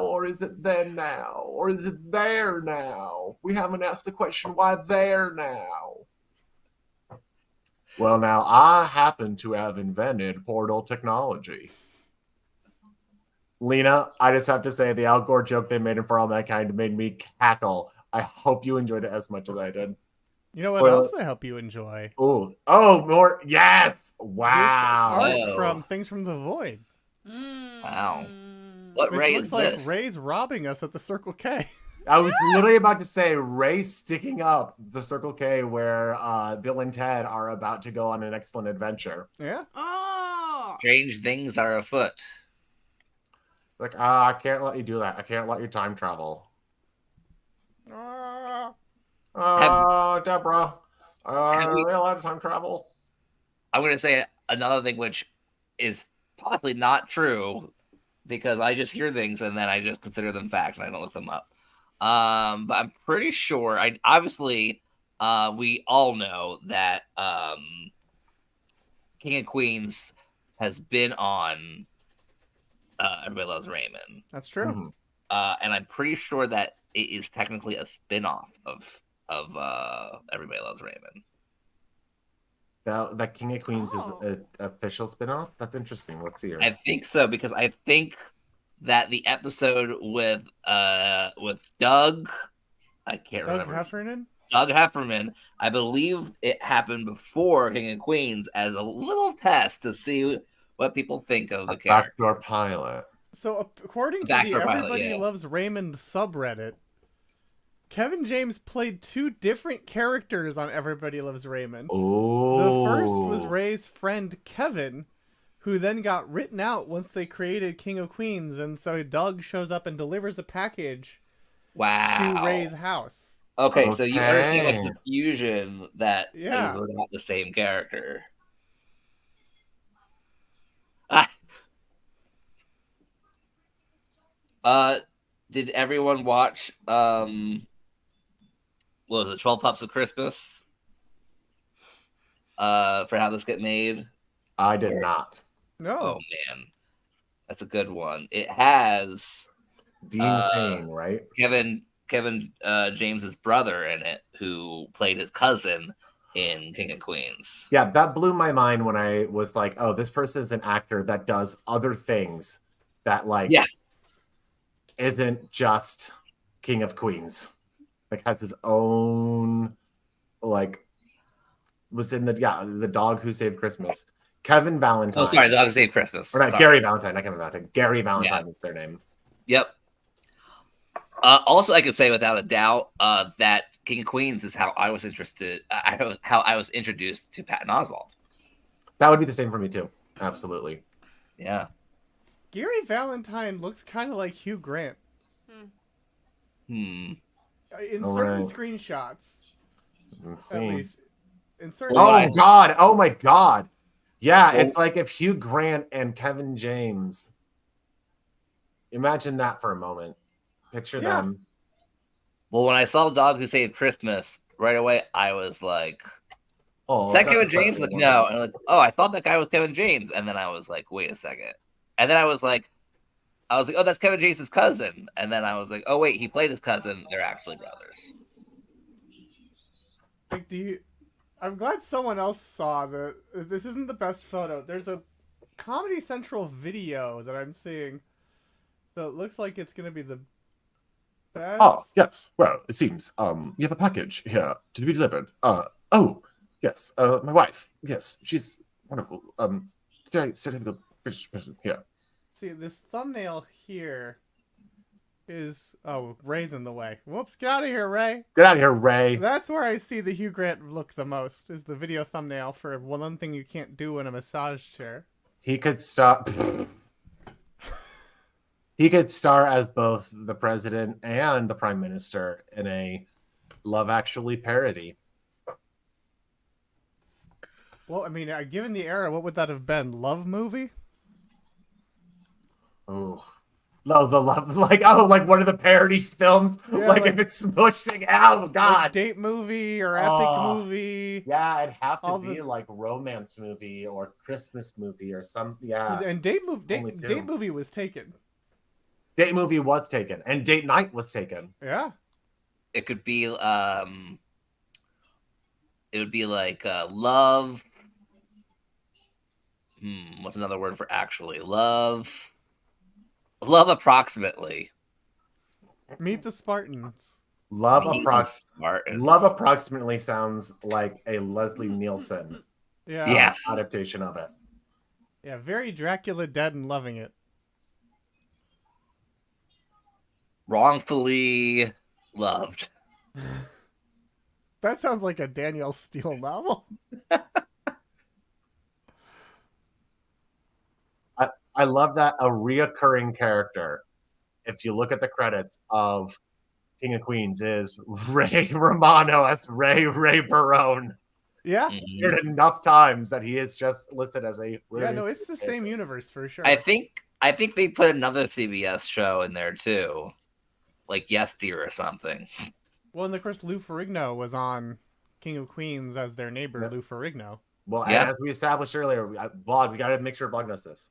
or is it then now? Or is it there now? We haven't asked the question, why there now? Well, now, I happen to have invented portal technology. Lena, I just have to say, the Al Gore joke they made in For All Mankind made me cackle. I hope you enjoyed it as much as I did. You know what else I hope you enjoy? Oh, more. Yes. Wow. This art from Things from the Void. Wow. What Which Ray looks is like this? Ray's robbing us at the Circle K. I was literally about to say Ray sticking up the Circle K where Bill and Ted are about to go on an excellent adventure. Yeah. Oh. Strange things are afoot. Like, I can't let you do that. I can't let you time travel. Deborah. Are they allowed to time travel? I'm going to say another thing which is possibly not true because I just hear things and then I just consider them fact and I don't look them up. But I'm pretty sure, we all know that King of Queens has been on Everybody Loves Raymond. That's true. Mm-hmm. And I'm pretty sure that it is technically a spin-off of Everybody Loves Raymond. That King of Queens is an official spinoff? That's interesting. Let's see here. I think so, because I think that the episode with Doug, I can't remember. Doug Heffernan, I believe it happened before King of Queens as a little test to see what people think of the character. Backdoor pilot. So according to the Everybody Loves Raymond subreddit, Kevin James played 2 different characters on Everybody Loves Raymond. Oh. The first was Ray's friend Kevin, who then got written out once they created King of Queens, and so Doug shows up and delivers a package to Ray's house. Okay, so you understand the confusion that it was not the same character. Did everyone watch what was it, 12 Pups of Christmas? For How This Get Made? I did not. No. Oh man. That's a good one. It has Dean Cain, right? Kevin James's brother in it, who played his cousin in King of Queens. Yeah, that blew my mind when I was like, oh, this person is an actor that does other things that isn't just King of Queens. Like has his own was in the Dog Who Saved Christmas. Kevin Valentine. Oh, sorry, The Dog Who Saved Christmas. Or not, Gary Valentine, not Kevin Valentine. Gary Valentine is their name. Yep. Also, I could say without a doubt that King of Queens is how I was interested. How I was introduced to Patton Oswalt. That would be the same for me too. Absolutely. Yeah. Gary Valentine looks kind of like Hugh Grant. In All certain right. screenshots, Let's at see. least. In certain. Well, Oh I- God! Oh my God! Yeah, Well- it's like if Hugh Grant and Kevin James. Imagine that for a moment. Picture Yeah. them. Well, when I saw Dog Who Saved Christmas, right away I was like, Oh, "Is that that's Kevin the James?" Like, president. no. And I'm like, "Oh, I thought that guy was Kevin James." And then I was like, "Wait a second." And then I was like, "Oh, that's Kevin James' cousin." And then I was like, "Oh, wait, he played his cousin. They're actually brothers." Like, I'm glad someone else saw that. This isn't the best photo. There's a Comedy Central video that I'm seeing that looks like it's gonna be the best. Oh yes. Well, it seems you have a package here to be delivered. Oh yes. My wife. Yes, she's wonderful. Stereotypical British person here. See, this thumbnail here is Ray's in the way. Whoops! Get out of here, Ray. Get out of here, Ray. That's where I see the Hugh Grant look the most. Is the video thumbnail for one thing you can't do in a massage chair. He could stop. He could star as both the president and the prime minister in a Love Actually parody. Well, I mean, given the era, what would that have been? Love movie? Oh, no, the love, like one of the parody films, Yeah, like like- if it's smushing out. Like God, date movie or epic Oh. movie? yeah, it'd have to all be the- like romance movie or Christmas movie or some. Yeah, And Only two. date movie was taken. date movie was taken, and date night was taken. Yeah. It could be, it would be like love. What's another word for actually? Love approximately. Meet the Spartans. Love Meet approx. the Spartans. Love approximately sounds like a Leslie Nielsen Yeah. Yeah. adaptation of it. Yeah, very Dracula Dead and loving it. Wrongfully loved. That sounds like a Danielle Steele novel. I love that a reoccurring character, if you look at the credits of King of Queens, is Ray Romano as Ray Barone. Yeah. Mhm. Heard enough times that he is just listed as a. Yeah, no, it's the same universe for sure. I think they put another CBS show in there too, like Yes Dear or something. Well, and of course, Lou Ferrigno was on King of Queens as their neighbor, Yep. Lou Ferrigno. Well, Yeah. and as we established earlier, Blog, we got to make sure Blog knows this.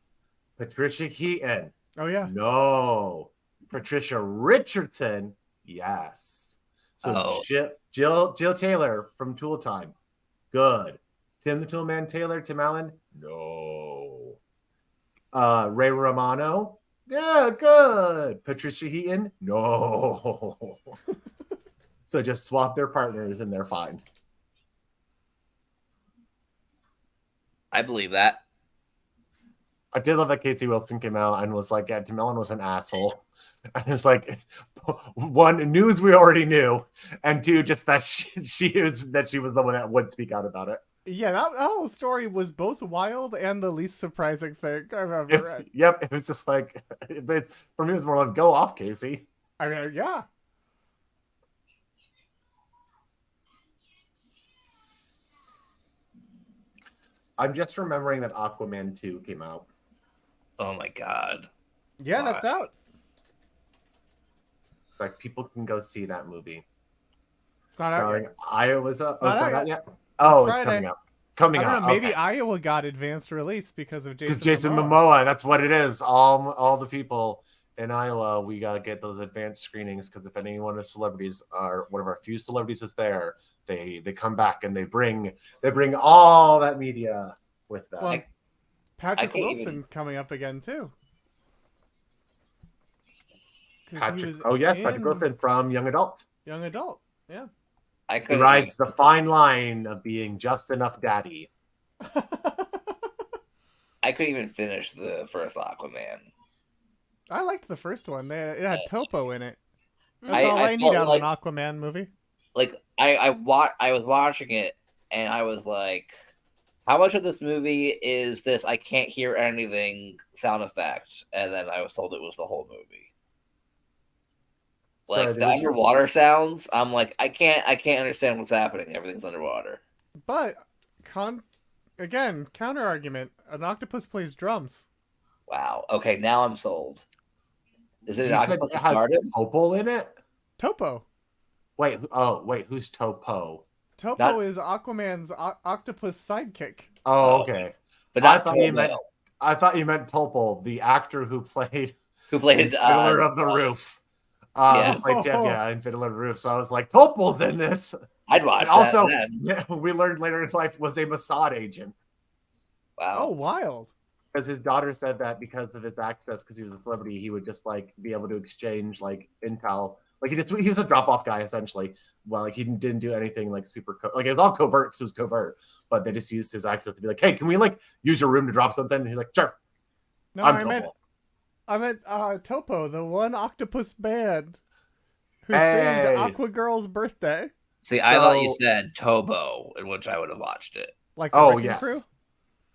Patricia Heaton, Oh, yeah. no. Patricia Richardson, yes. So Oh. Jill Taylor from Tool Time, good. Tim the Toolman Taylor, Tim Allen, no. Ray Romano, yeah, good. Patricia Heaton, no. So just swap their partners and they're fine. I believe that. I did love that Casey Wilson came out and was like, yeah, Tim Allen was an asshole. And it was like, one, news we already knew, and two, just that she was the one that would speak out about it. Yeah, that whole story was both wild and the least surprising thing I've ever read. Yep, it was just like, but for me, it was more like, go off, Casey. I mean, yeah. I'm just remembering that Aquaman 2 came out. Oh my god. Yeah, Why? that's out. Like, people can go see that movie. It's not out Starring yet. Iowa's up. Oh, Not it's out not out yet. yet? Oh, it's Friday. coming up. Coming I don't up. know, maybe okay. Iowa got advanced release because of Jason Because Jason Momoa, that's what it is. All the people in Iowa, we gotta get those advanced screenings because if any one of the celebrities are one of our few celebrities is there, they come back and they bring all that media with them. Well, Patrick couldn't Wilson even- coming up again too. 'Cause he Patrick, was Patrick in Wilson from Young Adult. Young Adult. Yeah. I He couldn't rides the fine line of being just enough daddy. I couldn't even finish the first Aquaman. I liked the first one. It had Topo in it. That's I- all I I, need felt out like- of an Aquaman movie. Like I was watching it and I was like, how much of this movie is this I can't hear anything sound effect? And then I was told it was the whole movie. Like Sorry, the there was- underwater sounds, I'm like, I can't understand what's happening. Everything's underwater. But again, counter argument. An octopus plays drums. Wow. Okay, now I'm sold. Is it You an said octopus it that has started? Topol in it? Topo. Wait, wait, who's Topo? Topo Not- is Aquaman's octopus sidekick. Oh, okay. But I not thought you meant Topol, the actor who played who played Fiddler of the Roof. Yeah. Who played Jeff, in Fiddler of the Roof. So I was like, Topol's in this. I'd watch And that. also, then. yeah, we learned later in life was a Mossad agent. Wow. Oh, wild. Because his daughter said that because of his access, because he was a celebrity, he would just like be able to exchange like intel. Like he was a drop off guy essentially. Well, like he didn't do anything like super like it was all covert because it was covert, but they just used his access to be like, hey, can we like use your room to drop something? And he's like, sure. No, I meant Topo, the one octopus band who saved Aqua Girl's birthday. See, I thought you said Tobo, in which I would have watched it. Like the Wrecking Crew?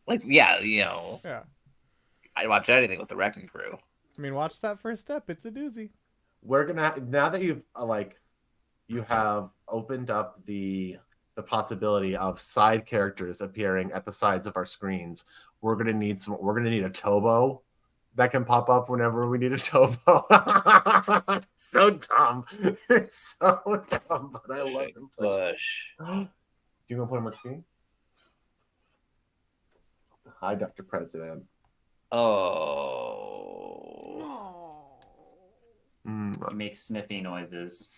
Like, yeah, you know. Yeah. I'd watch anything with the Wrecking Crew. I mean, watch that first step. It's a doozy. We're gonna now that you've you have opened up the possibility of side characters appearing at the sides of our screens. We're gonna need a Tobo that can pop up whenever we need a Tobo. It's so dumb. It's so dumb, but I love him. Push. You gonna put him on screen? Hi, Dr. President. Oh. He makes sniffy noises.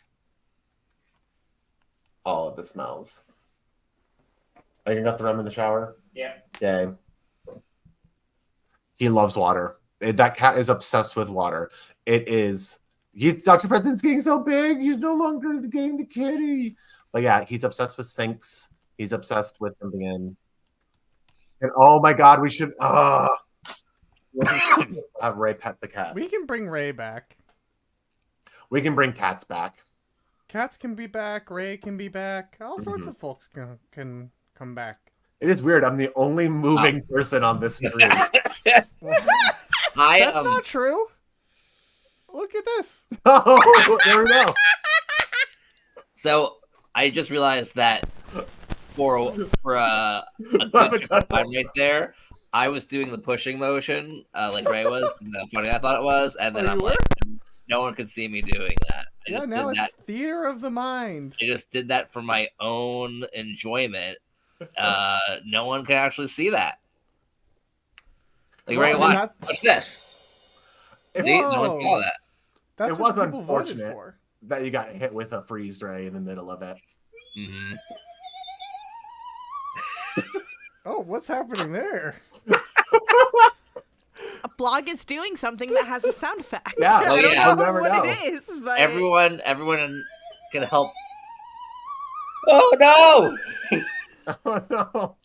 All of the smells. Are you gonna the rum in the shower? Yeah. Yay. He loves water. That cat is obsessed with water. Dr. President's getting so big, he's no longer getting the kitty. But yeah, he's obsessed with sinks. He's obsessed with them being. And oh my god, we should have Ray pet the cat. We can bring Ray back. We can bring cats back. Cats can be back. Ray can be back. All sorts of folks can come back. It is weird. I'm the only moving person on this screen. That's not true. Look at this. Oh, there we go. So I just realized that for a good time right there, I was doing the pushing motion like Ray was. And how funny I thought it was, and then I'm like, no one could see me doing that. I just now did it's that. theater of the mind. I just did that for my own enjoyment. No one can actually see that. Like Ray, watch this. See, no one saw that. That's it what was people voted unfortunate for. that you got hit with a freeze ray in the middle of it. Mm-hmm. Oh, what's happening there? A blog is doing something that has a sound effect. Yeah, I don't know never what know. it is, but Everyone can help. Oh no! Oh no!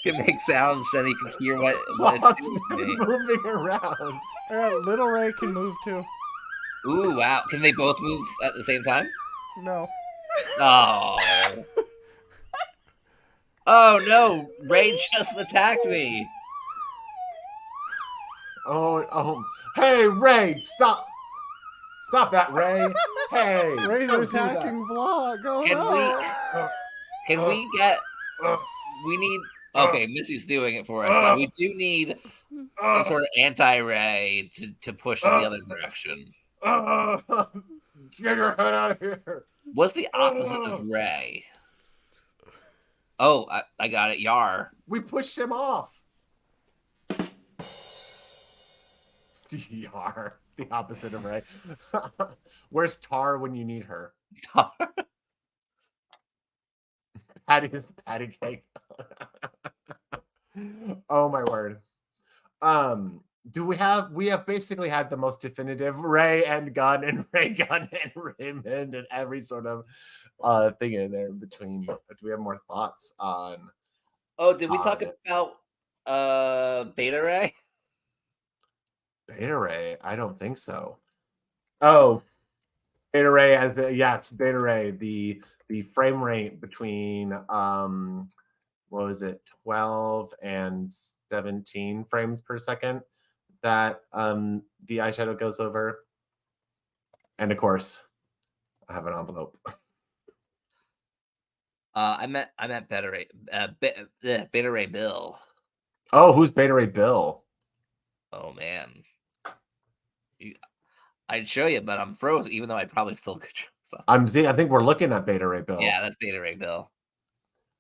Can make sounds so you can hear what Clock's it's doing. moving around. Little Ray can move too. Ooh, wow! Can they both move at the same time? No. Oh. Oh no! Ray just attacked me. Oh! Hey, Ray! Stop! Stop that, Ray! Hey! Ray's don't do that. attacking vlog. Oh Can no! Can we get? We need. Okay, Missy's doing it for us, but we do need some sort of anti-Ray to push in the other direction. Get your head out of here! What's the opposite of Ray? Oh, I got it. Yar. We pushed him off. Yar, the opposite of Ray. Where's Tar when you need her? Tar. Patty's patty cake. Oh my word. We have basically had the most definitive Ray and Gun and Raygun and Raymond and every sort of thing in there in between. Do we have more thoughts on? Oh, did we talk about Beta Ray? Beta Ray? I don't think so. Oh, Beta Ray Beta Ray. The frame rate between what was it, 12 and 17 frames per second that the eyeshadow goes over. And of course, I have an envelope. I met Beta Ray Bill. Oh, who's Beta Ray Bill? Oh man, I'd show you, but I'm frozen. Even though I probably still could show stuff. I think we're looking at Beta Ray Bill. Yeah, that's Beta Ray Bill.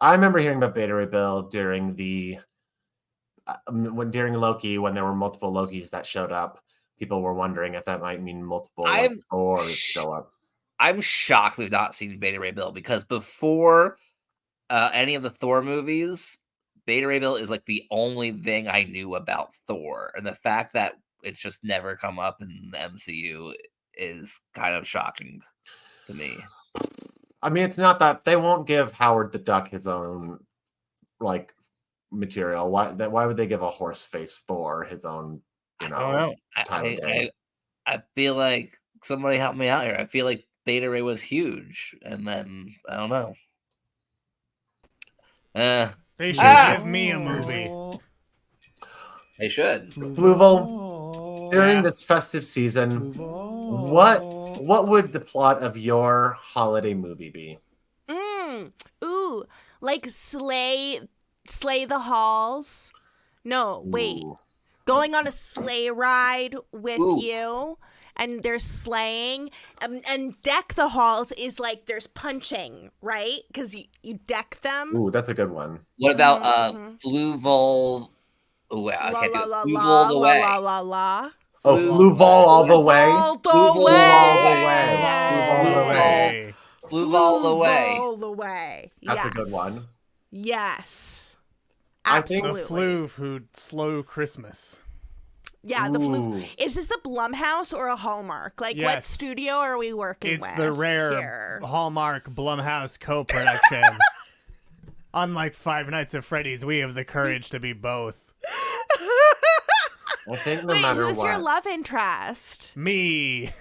I remember hearing about Beta Ray Bill during during Loki, when there were multiple Lokis that showed up. People were wondering if that might mean multiple Thors show up. I'm shocked we've not seen Beta Ray Bill, because before any of the Thor movies, Beta Ray Bill is like the only thing I knew about Thor, and the fact that it's just never come up in the MCU is kind of shocking to me. I mean, it's not that they won't give Howard the Duck his own material. Why would they give a horse face Thor his own? I don't know. I feel like somebody help me out here. I feel like Beta Ray was huge, and then I don't know. They should give me a movie. They should. Fluval, during this festive season, what would the plot of your holiday movie be? Ooh, like Slay the Halls. No, wait. Ooh. Going on a sleigh ride with you, and there's sleighing, and Deck the Halls is like there's punching, right? Because you deck them. Ooh, that's a good one. What about Fluval? Oh, I can't do it. Fluval the way. Oh, Fluval all the way. Fluval the way. All the way. That's a good one. Yes. Absolutely. Absolutely. The Fluve who'd slow Christmas. Yeah, the Fluve. Is this a Blumhouse or a Hallmark? Like, what studio are we working with? It's the rare here? Hallmark Blumhouse co-production. Unlike Five Nights at Freddy's, we have the courage to be both. I think no Wait, matter who's what. your love interest? Me.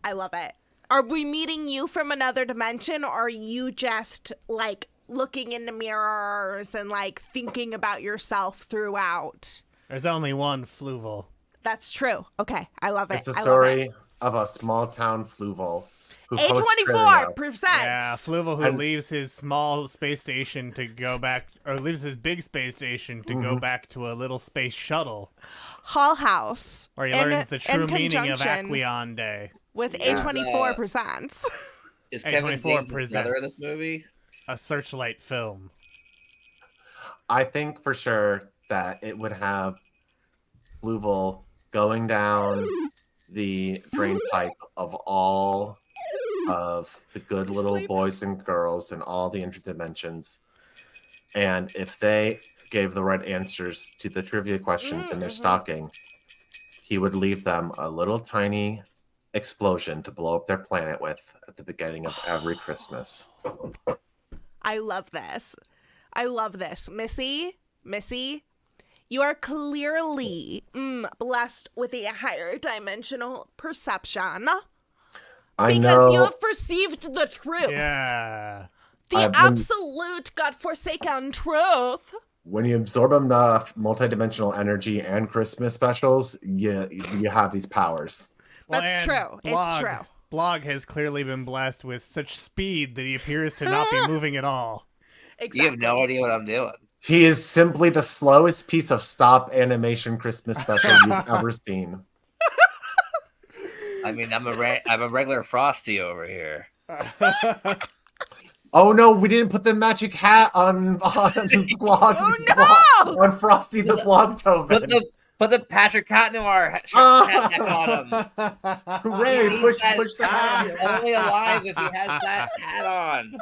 I love it. Are we meeting you from another dimension, or are you just, like, looking into mirrors and, like, thinking about yourself throughout? There's only one Fluval. That's true. Okay, I love it. It's the story of a small town Fluval. A24 presents. Yeah, Fluval who leaves his small space station to go back, or leaves his big space station to go back to a little space shuttle. Hull House. Where he learns the true meaning of Aquion Day. With A24 presents. Is Kevin James' brother in this movie? A Searchlight film. I think for sure that it would have Fluval going down the drain pipe of all of the good little boys and girls in all the interdimensions. And if they gave the right answers to the trivia questions in their stocking, he would leave them a little tiny explosion to blow up their planet with at the beginning of every Christmas. I love this. I love this. Missy, you are clearly blessed with a higher dimensional perception. Because you have perceived the truth. Yeah. The absolute godforsaken truth. When you absorb enough multidimensional energy and Christmas specials, you have these powers. Well, That's true. It's true. Blog has clearly been blessed with such speed that he appears to not be moving at all. Exactly. You have no idea what I'm doing. He is simply the slowest piece of stop animation Christmas special you've ever seen. I mean, I'm a regular Frosty over here. Oh no, we didn't put the magic hat on Blog. Oh no! On Frosty the Blogtober. Put the Patrick Catnoir hat back on him. Hooray! Push the hat. He's only alive if he has that hat on.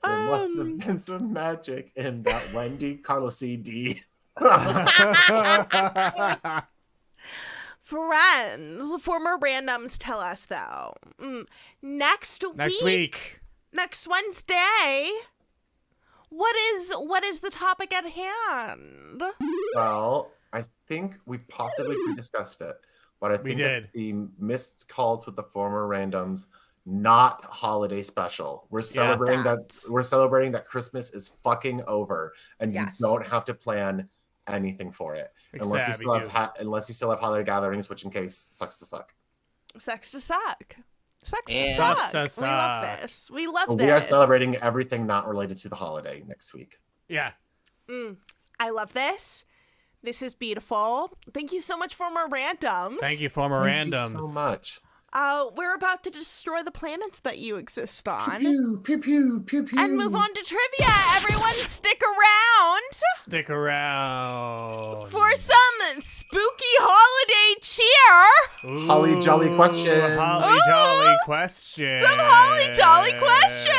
There must have been some magic in that Wendy Carlos CD. Friends, former randoms tell us though. Next week. Next Wednesday. What is the topic at hand? Well, I think we possibly discussed it, but I think it's the missed calls with the former randoms, not holiday special. We're celebrating that Christmas is fucking over, and you don't have to plan anything for it unless you still have holiday gatherings, which in case sucks to suck. Sex to suck. Sex to And- suck. Sex to We love suck. this. We love this. We are celebrating everything not related to the holiday next week. Yeah. I love this. This is beautiful. Thank you so much for more randoms. Thank you for more Thank randoms. you so much. We're about to destroy the planets that you exist on. Pew, pew, pew, pew, pew. And move on to trivia. Everyone stick around Stick around. for some spooky holiday cheer. Ooh, Holly jolly question. Holly jolly question. Some holly jolly questions.